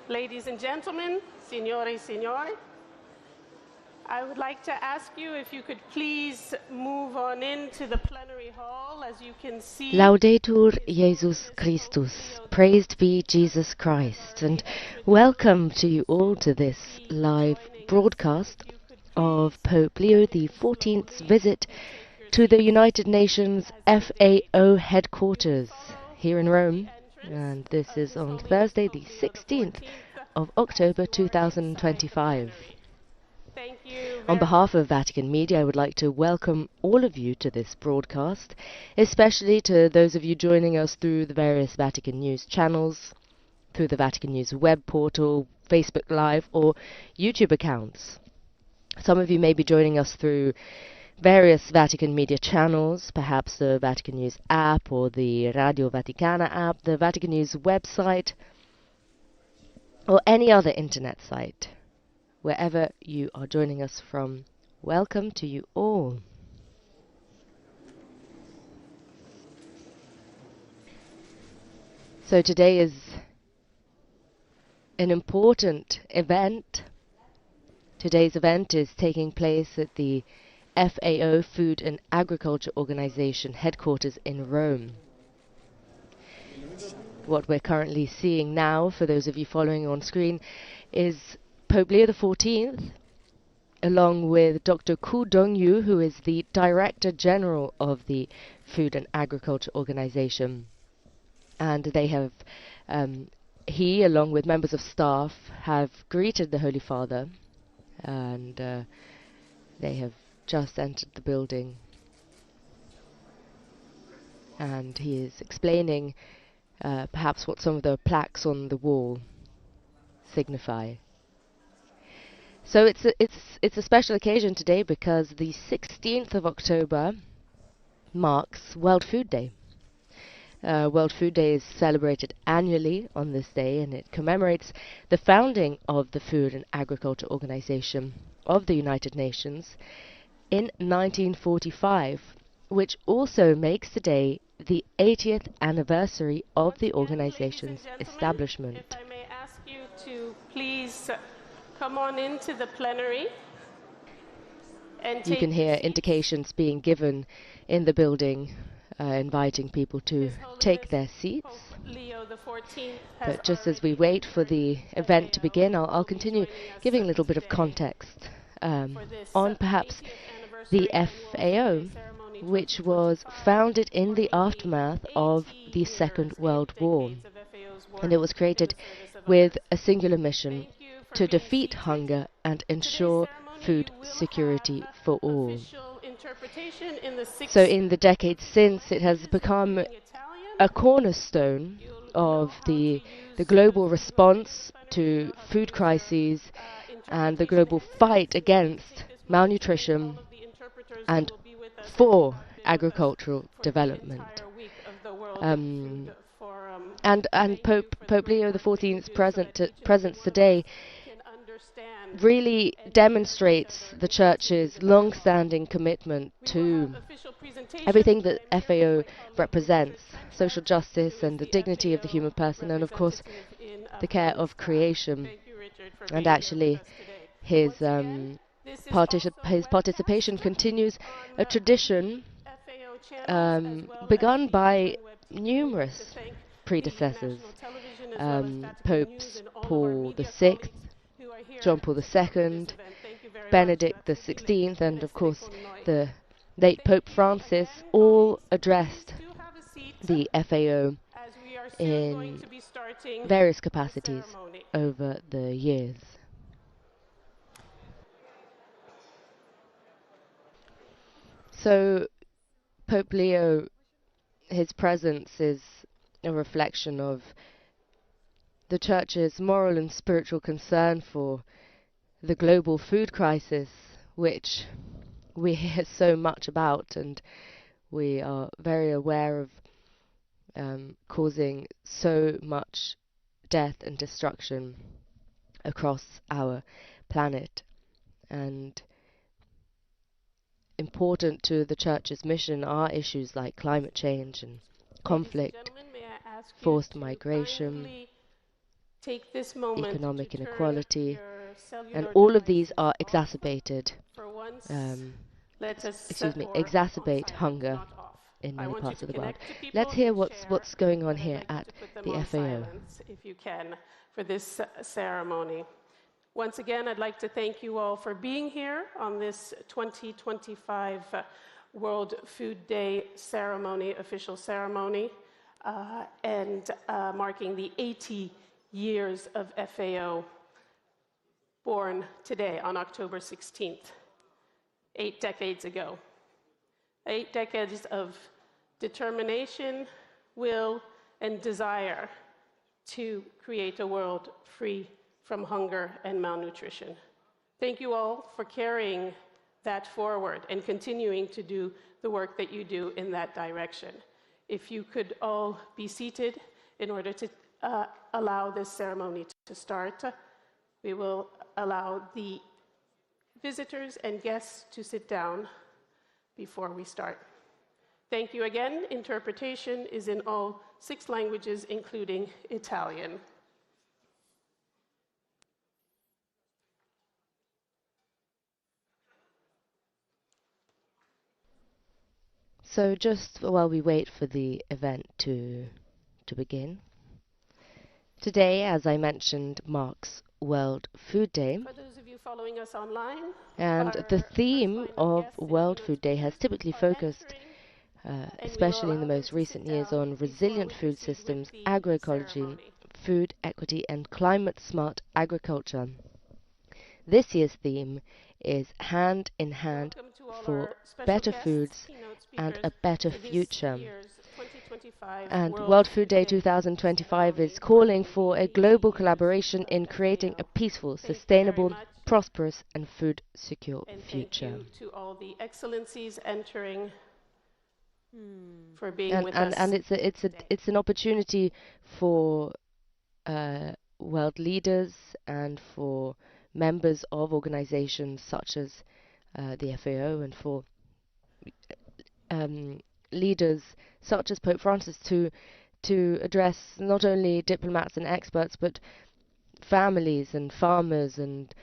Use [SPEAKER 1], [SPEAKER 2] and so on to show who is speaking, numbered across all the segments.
[SPEAKER 1] Ladies and gentlemen, signore, signori, I would like to ask you if you could please move on into the plenary hall. As you can see,
[SPEAKER 2] Laudetur Jesus Christus, praised be Jesus Christ, and welcome to you all to this live broadcast of Pope Leo XIV's visit to the United Nations FAO Headquarters here in Rome, and this is on Thursday the 16th of October 2025. On behalf of Vatican Media, I would like to welcome all of you to this broadcast, especially to those of you joining us through the various Vatican News channels, through the Vatican News web portal, Facebook Live, or YouTube accounts. Some of you may be joining us through various Vatican Media channels, perhaps the Vatican News app or the Radio Vaticana app, the Vatican News website, or any other internet site. Wherever you are joining us from, welcome to you all. So today is an important event. Today's event is taking place at the FAO Food and Agriculture Organization headquarters in Rome. What we're currently seeing now, for those of you following on screen, is Pope Leo XIV, along with Dr. Ku Dongyu, who is the Director General of the Food and Agriculture Organization. And they have, he, along with members of staff, have greeted the Holy Father, and they have just entered the building. And he is explaining perhaps what some of the plaques on the wall signify. So it's a special occasion today because the 16th of October marks World Food Day. World Food Day is celebrated annually on this day, and it commemorates the founding of the Food and Agriculture Organization of the United Nations in 1945, which also makes today the 80th anniversary of the organization's establishment.
[SPEAKER 1] If I may ask you to please come on into the plenary. And
[SPEAKER 2] you can hear indications being given in the building, inviting people to take their seats. But just as we wait for the event to begin, I'll continue giving a little bit of context on perhaps the FAO, which was founded in the aftermath of the Second World War. And it was created with a singular mission: to defeat hunger and ensure food security for all. So in the decades since, it has become a cornerstone of the global response to food crises and the global fight against malnutrition and for agricultural development. And Pope Leo XIV's presence today really demonstrates the Church's long-standing commitment to everything that FAO represents: social justice and the dignity of the human person, and of course the care of creation. And actually his participation continues a tradition begun by numerous predecessors, Popes Paul VI, John Paul II, Benedict XVI, and of course the late Pope Francis, all addressed the FAO in various capacities over the years. So Pope Leo, his presence is a reflection of the Church's moral and spiritual concern for the global food crisis, which we hear so much about, and we are very aware of causing so much death and destruction across our planet. And important to the Church's mission are issues like climate change and conflict,
[SPEAKER 1] gentlemen, may I ask you
[SPEAKER 2] forced
[SPEAKER 1] to
[SPEAKER 2] migration,
[SPEAKER 1] kindly take this moment
[SPEAKER 2] economic
[SPEAKER 1] to turn
[SPEAKER 2] inequality,
[SPEAKER 1] your cellular
[SPEAKER 2] and all of these
[SPEAKER 1] devices
[SPEAKER 2] are
[SPEAKER 1] off.
[SPEAKER 2] exacerbated,
[SPEAKER 1] For once,
[SPEAKER 2] um,
[SPEAKER 1] let us
[SPEAKER 2] excuse me,
[SPEAKER 1] or on
[SPEAKER 2] exacerbate
[SPEAKER 1] silent,
[SPEAKER 2] hunger
[SPEAKER 1] not off.
[SPEAKER 2] in
[SPEAKER 1] I
[SPEAKER 2] many
[SPEAKER 1] want you
[SPEAKER 2] parts
[SPEAKER 1] to
[SPEAKER 2] of the world.
[SPEAKER 1] connect to people
[SPEAKER 2] Let's hear
[SPEAKER 1] and
[SPEAKER 2] what's going on
[SPEAKER 1] but I'd
[SPEAKER 2] here
[SPEAKER 1] like you
[SPEAKER 2] at
[SPEAKER 1] to put them
[SPEAKER 2] the
[SPEAKER 1] on
[SPEAKER 2] FAO.
[SPEAKER 1] silence, if you can, for this ceremony. Once again, I'd like to thank you all for being here on this 2025 World Food Day ceremony, official ceremony, and marking the 80 years of FAO, born today on October 16th, 8 decades ago. 8 decades of determination, will, and desire to create a world free from hunger and malnutrition. Thank you all for carrying that forward and continuing to do the work that you do in that direction. If you could all be seated in order to allow this ceremony to start, we will allow the visitors and guests to sit down before we start. Thank you again. Interpretation is in all 6 languages, including Italian.
[SPEAKER 2] So just while we wait for the event to begin, today, as I mentioned, marks World Food Day.
[SPEAKER 1] For those of you following us online,
[SPEAKER 2] And the theme of World Food Day has typically focused, especially in the most recent years, on resilient food systems, agroecology, food equity, and climate-smart agriculture. This year's theme is Hand in Hand for Better Foods and a Better Future. And World Food Day 2025 is calling for a global collaboration in creating a peaceful, sustainable, prosperous and food secure future.
[SPEAKER 1] Thank you to all the excellencies entering for being with us.
[SPEAKER 2] And it's an opportunity for world leaders and for members of organizations such as the FAO and for leaders such as Pope Francis to address not only diplomats and experts but families and farmers and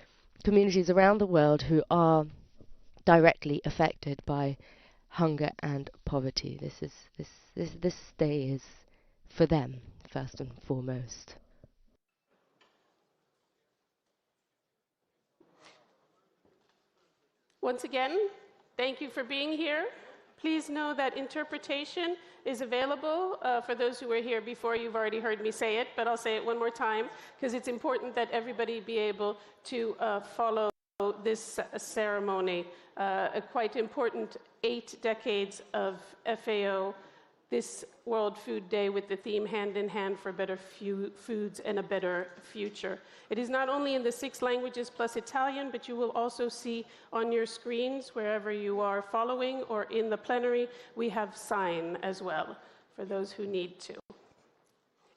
[SPEAKER 2] communities around the world who are directly affected by hunger and poverty. This day is for them first and foremost.
[SPEAKER 1] Once again, thank you for being here. Please know that interpretation is available for those who were here before. You've already heard me say it, but I'll say it one more time because it's important that everybody be able to follow this ceremony. A quite important 8 decades of FAO, this World Food Day with the theme Hand in Hand for Better Foods and a Better Future. It is not only in the 6 languages plus Italian, but you will also see on your screens, wherever you are following or in the plenary, we have sign as well for those who need to.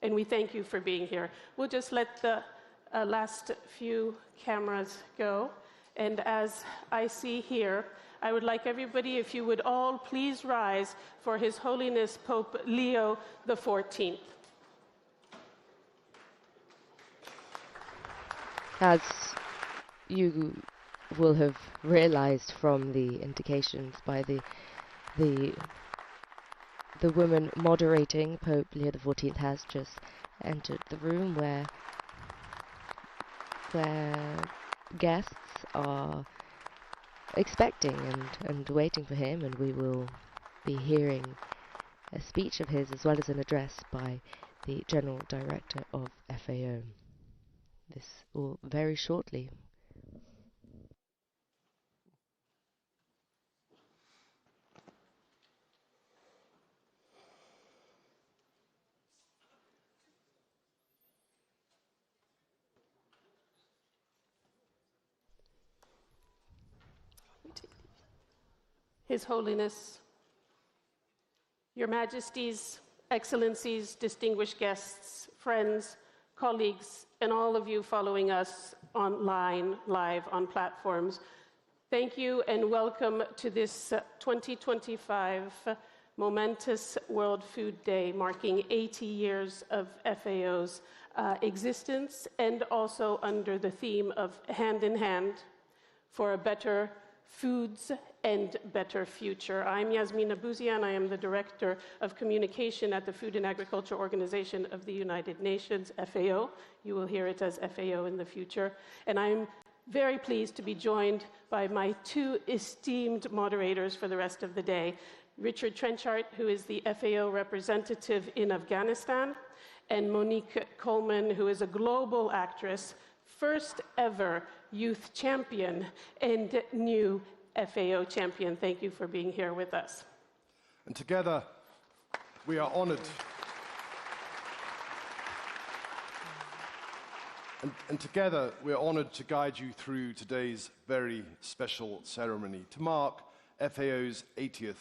[SPEAKER 1] And we thank you for being here. We'll just let the last few cameras go. And as I see here, I would like everybody, if you would all please rise for His Holiness Pope Leo XIV.
[SPEAKER 2] As you will have realized from the indications by the woman moderating, Pope Leo XIV has just entered the room where guests are expecting and waiting for him, and we will be hearing a speech of his as well as an address by the General Director of FAO. This will very shortly.
[SPEAKER 1] His Holiness, Your Majesties, Excellencies, distinguished guests, friends, colleagues, and all of you following us online, live on platforms, Thank you and welcome to this 2025 momentous World Food Day, marking 80 years of FAO's existence, and also under the theme of Hand in Hand for a Better Foods and Better Future. I'm Yasmina Bouzian. I am the Director of Communication at the Food and Agriculture Organization of the United Nations, FAO. You will hear it as FAO in the future. And I'm very pleased to be joined by my two esteemed moderators for the rest of the day. Richard Trenchard, who is the FAO representative in Afghanistan, and Monique Coleman, who is a global actress, first ever youth champion and new FAO champion. Thank you for being here with us.
[SPEAKER 3] And together, we are honored. And together, we're honored to guide you through today's very special ceremony to mark FAO's 80th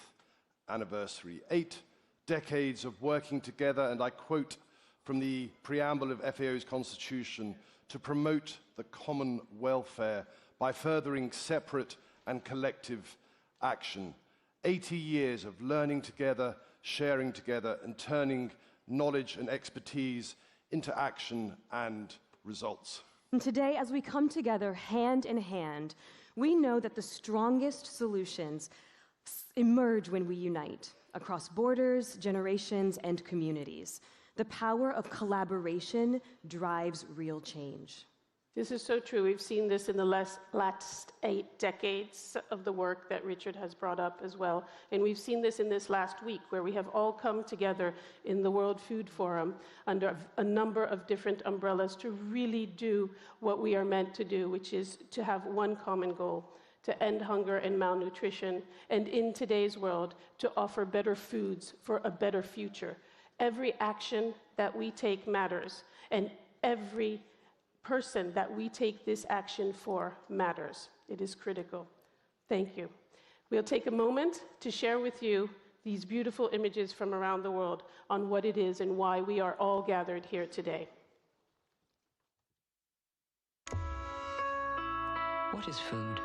[SPEAKER 3] anniversary. 8 decades of working together, and I quote from the preamble of FAO's constitution, to promote the common welfare by furthering separate and collective action. 80 years of learning together, sharing together, and turning knowledge and expertise into action and results.
[SPEAKER 4] And today, as we come together hand in hand, we know that the strongest solutions emerge when we unite across borders, generations, and communities. The power of collaboration drives real change.
[SPEAKER 1] This is so true. We've seen this in the last 8 decades of the work that Richard has brought up as well. And we've seen this in this last week, where we have all come together in the World Food Forum under a number of different umbrellas to really do what we are meant to do, which is to have one common goal: to end hunger and malnutrition, and in today's world, to offer better foods for a better future. Every action that we take matters, and every person that we take this action for matters. It is critical. Thank you. We'll take a moment to share with you these beautiful images from around the world on what it is and why we are all gathered here today.
[SPEAKER 5] What is food?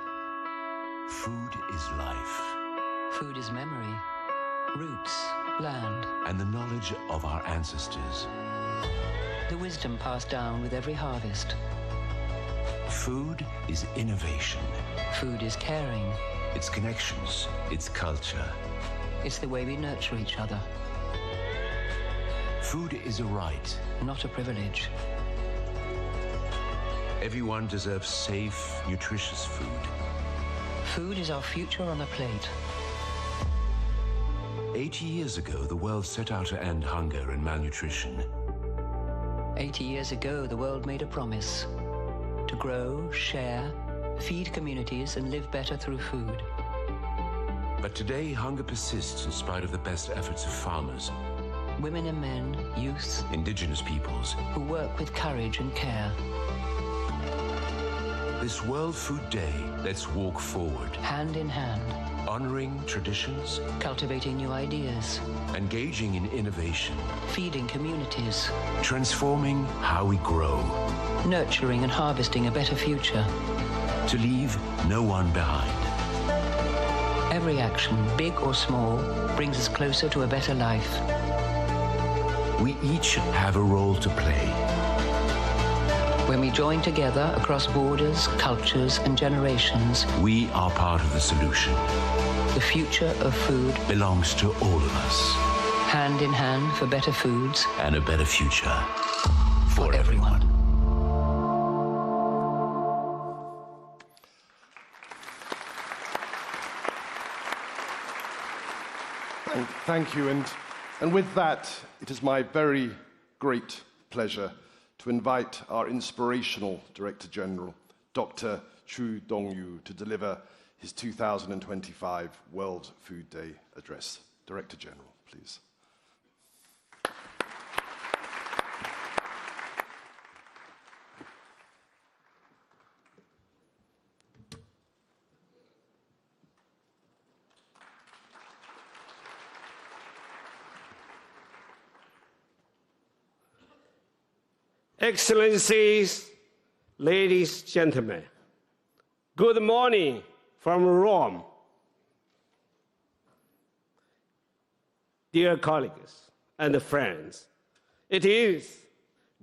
[SPEAKER 6] Food is life.
[SPEAKER 5] Food is memory, roots, land,
[SPEAKER 6] and the knowledge of our ancestors.
[SPEAKER 5] the wisdom passed down with every harvest.
[SPEAKER 6] Food is innovation.
[SPEAKER 5] Food is caring.
[SPEAKER 6] It's connections. It's culture.
[SPEAKER 5] It's the way we nurture each other.
[SPEAKER 6] Food is a right,
[SPEAKER 5] not a privilege.
[SPEAKER 6] Everyone deserves safe, nutritious food.
[SPEAKER 5] Food is our future on a plate.
[SPEAKER 6] 80 years ago, the world set out to end hunger and malnutrition.
[SPEAKER 5] 80 years ago, the world made a promise to grow, share, feed communities, and live better through food.
[SPEAKER 6] But today, hunger persists in spite of the best efforts of farmers,
[SPEAKER 5] women and men, youth,
[SPEAKER 6] indigenous peoples,
[SPEAKER 5] who work with courage and care.
[SPEAKER 6] This World Food Day, let's walk forward,
[SPEAKER 5] hand in hand,
[SPEAKER 6] honoring traditions,
[SPEAKER 5] cultivating new ideas,
[SPEAKER 6] engaging in innovation,
[SPEAKER 5] feeding communities,
[SPEAKER 6] transforming how we grow,
[SPEAKER 5] nurturing and harvesting a better future,
[SPEAKER 6] to leave no one behind.
[SPEAKER 5] Every action, big or small, brings us closer to a better life.
[SPEAKER 6] We each have a role to play.
[SPEAKER 5] When we join together across borders, cultures, and generations,
[SPEAKER 6] we are part of the solution.
[SPEAKER 5] The future of food
[SPEAKER 6] belongs to all of us.
[SPEAKER 5] Hand in hand for better foods
[SPEAKER 6] and a better future for everyone.
[SPEAKER 3] Thank you. And with that, it is my very great pleasure to invite our inspirational Director General, Dr. Chu Dongyu, to deliver his 2025 World Food Day address. Director General, please.
[SPEAKER 7] Excellencies, ladies, gentlemen, good morning from Rome. Dear colleagues and friends, it is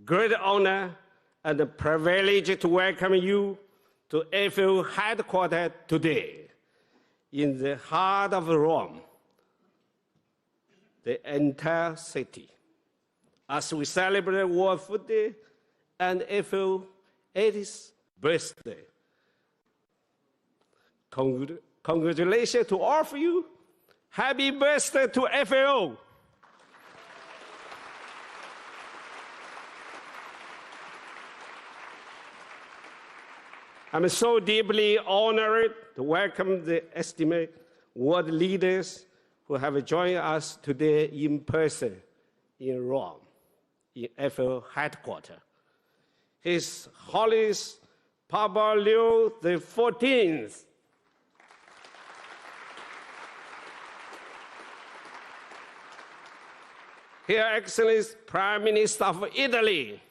[SPEAKER 7] great honor and a privilege to welcome you to FAO Headquarters today in the heart of Rome, the entire city, as we celebrate World Food Day and FAO 80th birthday. Congratulations to all of you. Happy birthday to FAO. I'm so deeply honored to welcome the esteemed world leaders who have joined us today in person in Rome, in FAO Headquarters. His Holiness Papal Leo XIV, Her Excellency Prime Minister of Italy,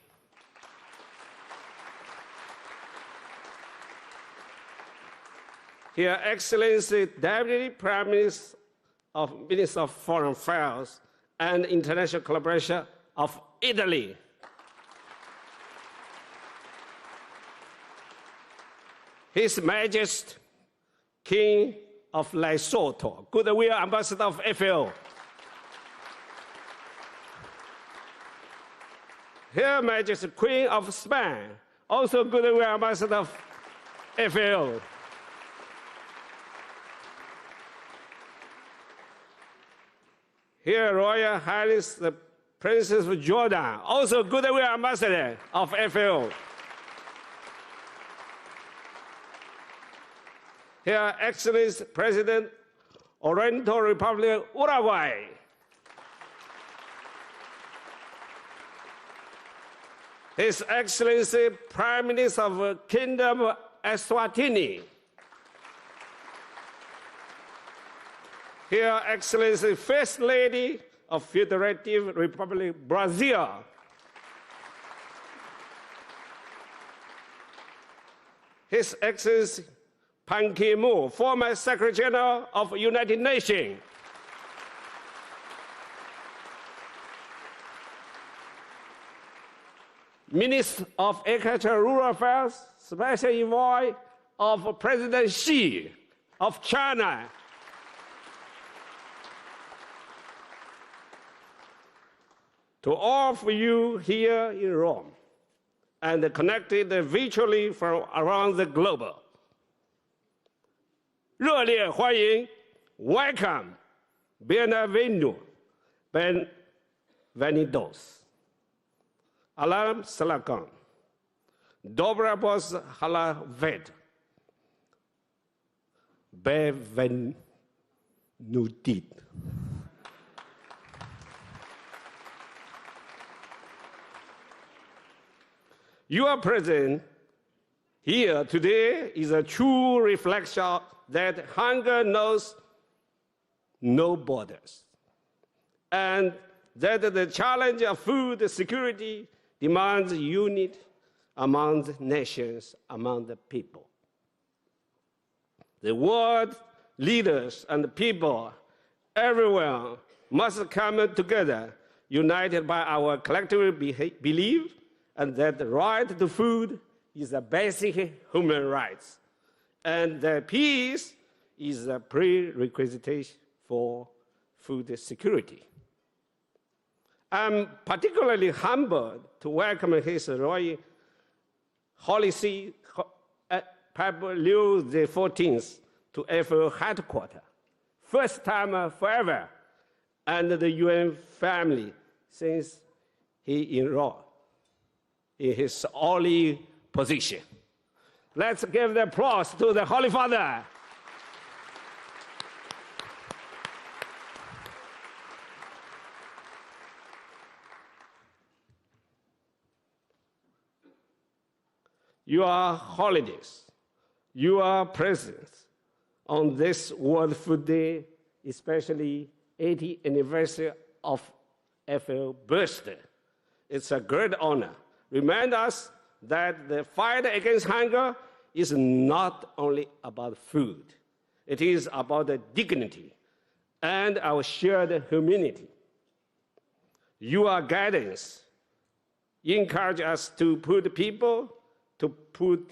[SPEAKER 7] Her Excellency Deputy Prime Minister of Foreign Affairs and International Collaboration of Italy, His Majesty King of Lesotho, Goodwill Ambassador of FAO, Her Majesty Queen of Spain, also Goodwill Ambassador of FAO, Her Royal Highness the Princess of Jordan, also Goodwill Ambassador of FAO, Her Excellency President Oriental Republic of Uruguay, His Excellency Prime Minister of Kingdom of Eswatini, Her Excellency First Lady of Federative Republic of Brazil, His Excellency Ban Ki-moon, former Secretary General of the United Nations, Minister of Agriculture and Rural Affairs, Special Envoy of President Xi of China, to all of you here in Rome and connected virtually from around the globe, 热烈欢迎 ，Welcome, Bienvenue, Benvenidos, Alam Salaam, Dobra Bos Halavet, Benvenudit. Your presence here today is a true reflection that hunger knows no borders, and that the challenge of food security demands unity among the nations, among the people. The world leaders and people everywhere must come together, united by our collective belief, and that the right to food is a basic human right, and that peace is a prerequisite for food security. I'm particularly humbled to welcome His Royal Holiness Pope Leo XIV to FAO Headquarters, first time forever, and the UN family since he enrolled in his holy position. Let's give the applause to the Holy Father. Your holidays, your presence on this World Food Day, especially 80th anniversary of FAO birthday, it's a great honor. Remind us that the fight against hunger is not only about food. It is about the dignity and our shared humanity. Your guidance encourages us to put people, to put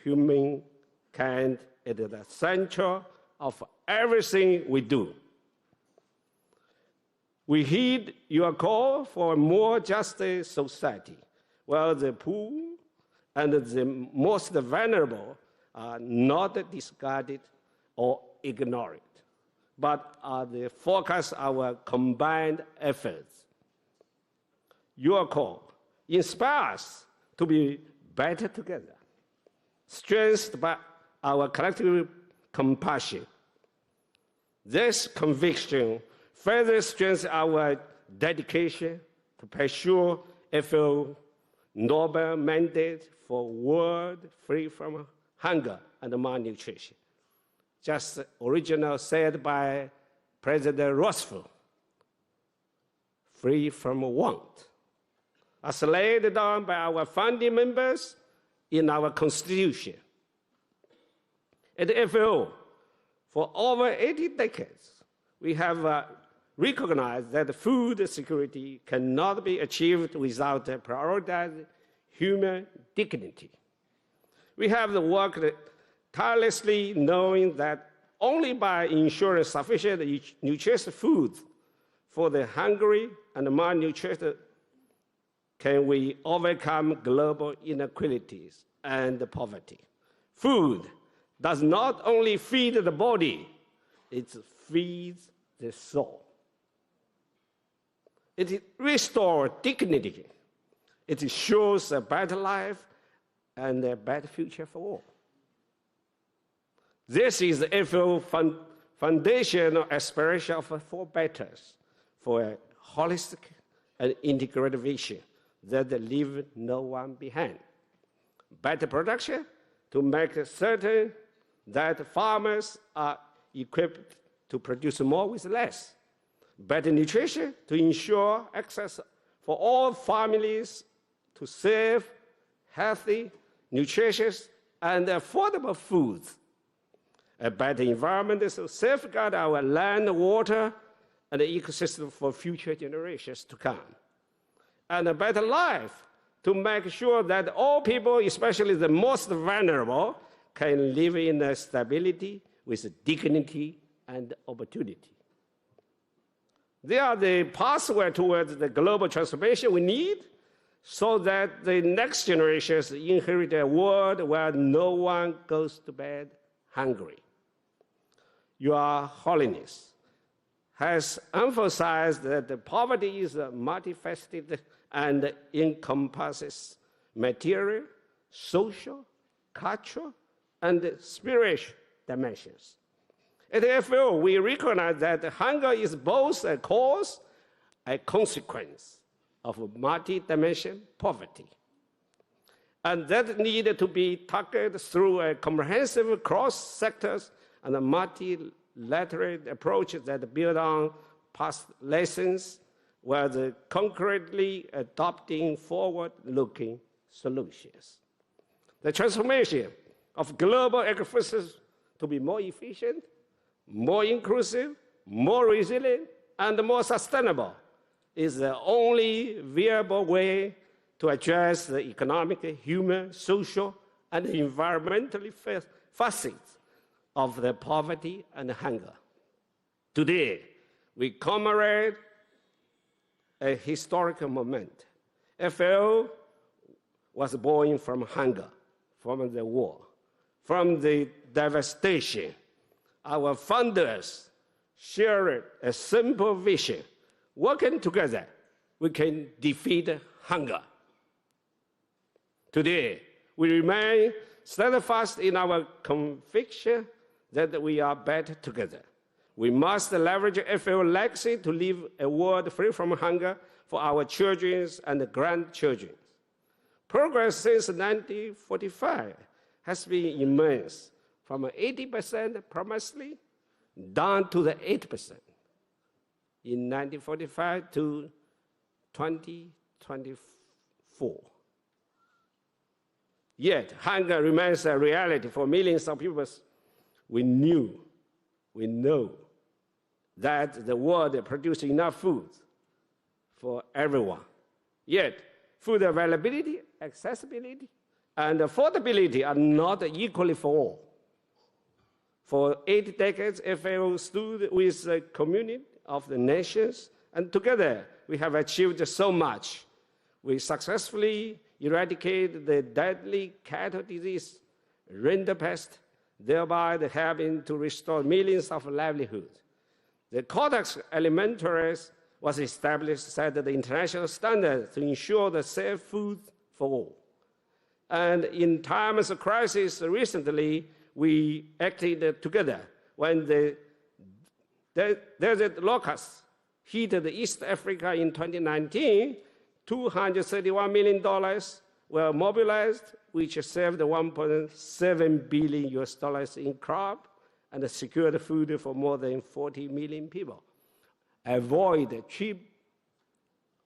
[SPEAKER 7] humankind at the center of everything we do. We heed your call for a more just society, where the poor and the most vulnerable are not discarded or ignored, but are the focus of our combined efforts. Your call inspires us to be better together, strengthened by our collective compassion. This conviction further strengthens our dedication to pursue FAO Nobel mandate for a world free from hunger and malnutrition. Just originally said by President Roosevelt, free from want, as laid down by our founding members in our Constitution. At FAO, for over 80 decades, we have recognized that food security cannot be achieved without prioritizing human dignity. We have worked tirelessly knowing that only by ensuring sufficient nutritious food for the hungry and malnourished can we overcome global inequalities and poverty. Food does not only feed the body, it feeds the soul. It restores dignity. It shows a better life and a better future for all. This is the FAO foundational aspiration of four betters for a holistic and integrated vision that leave no one behind. Better production to make certain that farmers are equipped to produce more with less. Better nutrition to ensure access for all families to safe, healthy, nutritious, and affordable foods. A better environment to safeguard our land, water, and the ecosystem for future generations to come. And a better life to make sure that all people, especially the most vulnerable, can live in stability with dignity and opportunity. They are the pathway towards the global transformation we need so that the next generations inherit a world where no one goes to bed hungry. Your Holiness has emphasized that the poverty is multifaceted and encompasses material, social, cultural, and spiritual dimensions. At FAO, we recognize that hunger is both a cause and consequence of multi-dimensional poverty, and that needed to be tackled through a comprehensive cross-sectors and a multilateral approach that build on past lessons while concretely adopting forward-looking solutions. The transformation of global agriculture to be more efficient, more inclusive, more resilient, and more sustainable is the only viable way to address the economic, human, social, and environmental facets of the poverty and hunger. Today, we commemorate a historical moment. FAO was born from hunger, from the war, from the devastation. Our founders shared a simple vision. Working together, we can defeat hunger. Today, we remain steadfast in our conviction that we are better together. We must leverage FAO legacy to leave a world free from hunger for our children and grandchildren. Progress since 1945 has been immense, from 80% promisely down to the 8% in 1945 to 2024. Yet, hunger remains a reality for millions of people. We know that the world produces enough food for everyone. Yet, food availability, accessibility, and affordability are not equally for all. For 8 decades, FAO stood with the community of the nations, and together we have achieved so much. We successfully eradicated the deadly cattle disease, rinderpest, thereby helping to restore millions of livelihoods. The Codex Alimentarius was established, set the international standards to ensure the safe food for all. And in times of crisis recently, we acted together when the desert locusts hit East Africa in 2019. $231 million were mobilized, which saved $1.7 billion in crop and secured food for more than 40 million people. Avoid cheap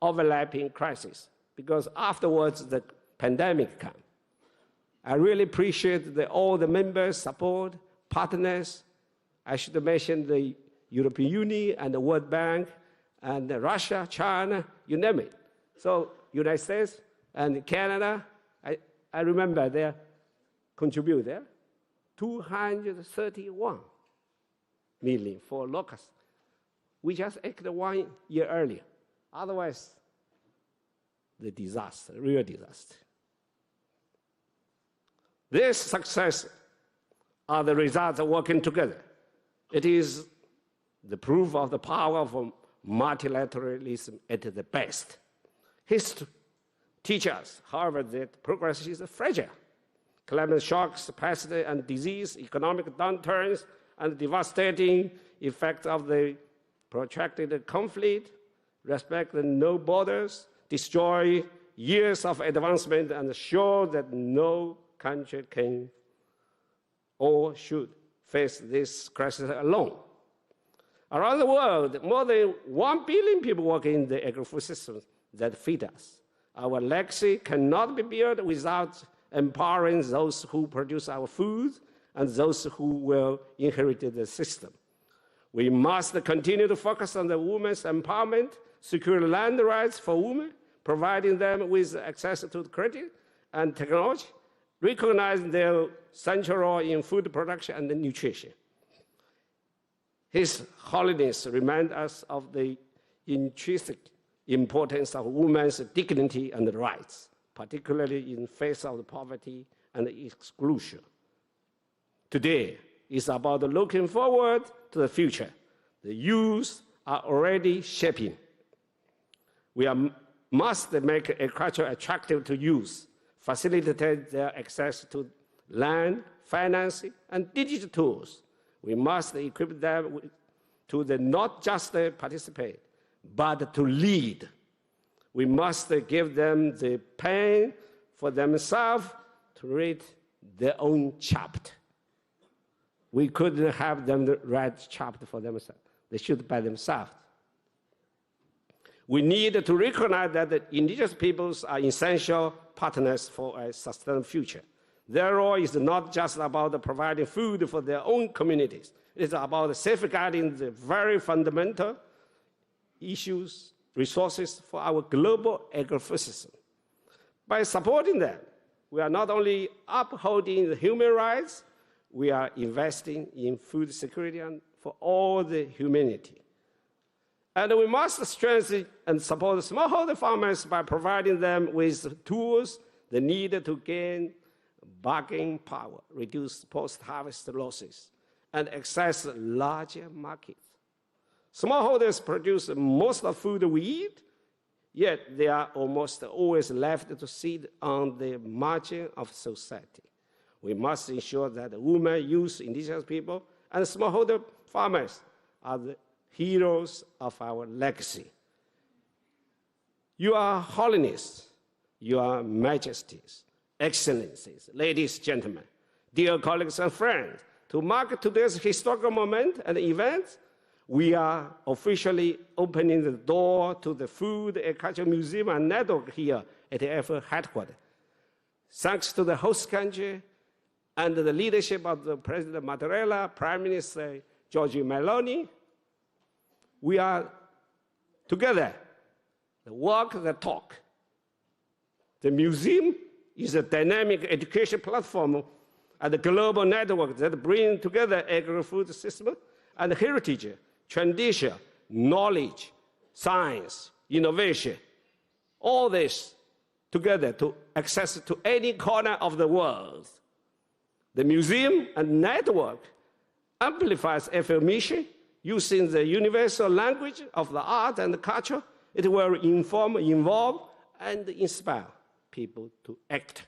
[SPEAKER 7] overlapping crises, because afterwards the pandemic comes. I really appreciate all the members' support, partners. I should mention the European Union and the World Bank and Russia, China, you name it. So United States and Canada, I remember their contribute there, 231 million for locusts. We just acted 1 year earlier. Otherwise, the disaster, real disaster. This success are the results of working together. It is the proof of the power of multilateralism at the best. History teaches us, however, that progress is fragile. Climate shocks, pestilence and disease, economic downturns, and devastating effects of the protracted conflict, respect no borders, destroy years of advancement, and show that no country can or should face this crisis alone. Around the world, more than 1 billion people work in the agri-food systems that feed us. Our legacy cannot be built without empowering those who produce our food and those who will inherit the system. We must continue to focus on the women's empowerment, secure land rights for women, providing them with access to credit and technology, recognizing their central role in food production and nutrition. His Holiness reminds us of the intrinsic importance of women's dignity and rights, particularly in face of poverty and exclusion. Today is about looking forward to the future. The youth are already shaping. We must make agriculture attractive to youth, facilitate their access to land, financing, and digital tools. We must equip them to not just participate, but to lead. We must give them the pen for themselves to read their own chapter. We couldn't have them write chapter for themselves. They should by themselves. We need to recognize that the indigenous peoples are essential partners for a sustainable future. Their role is not just about providing food for their own communities. It is about safeguarding the very fundamental issues, resources for our global agri-food system. By supporting them, we are not only upholding the human rights, we are investing in food security for all the humanity. And we must strengthen and support smallholder farmers by providing them with tools they need to gain bargaining power, reduce post-harvest losses, and access larger markets. Smallholders produce most of the food we eat, yet they are almost always left to sit on the margin of society. We must ensure that women, youth, indigenous people, and smallholder farmers are the heroes of our legacy. Your Holiness, Your Majesties, Excellencies, ladies, gentlemen, dear colleagues and friends, to mark today's historical moment and event, we are officially opening the door to the Food Agriculture Museum and Network here at the FAO Headquarters. thanks to the host country and the leadership of the President Mattarella, Prime Minister Giorgio Meloni, we are together, the walk, the talk. The museum is a dynamic education platform and a global network that brings together agri-food system and heritage, tradition, knowledge, science, innovation, all this together to access to any corner of the world. The museum and network amplifies FAO mission using the universal language of the art and the culture. It will inform, involve, and inspire people to act.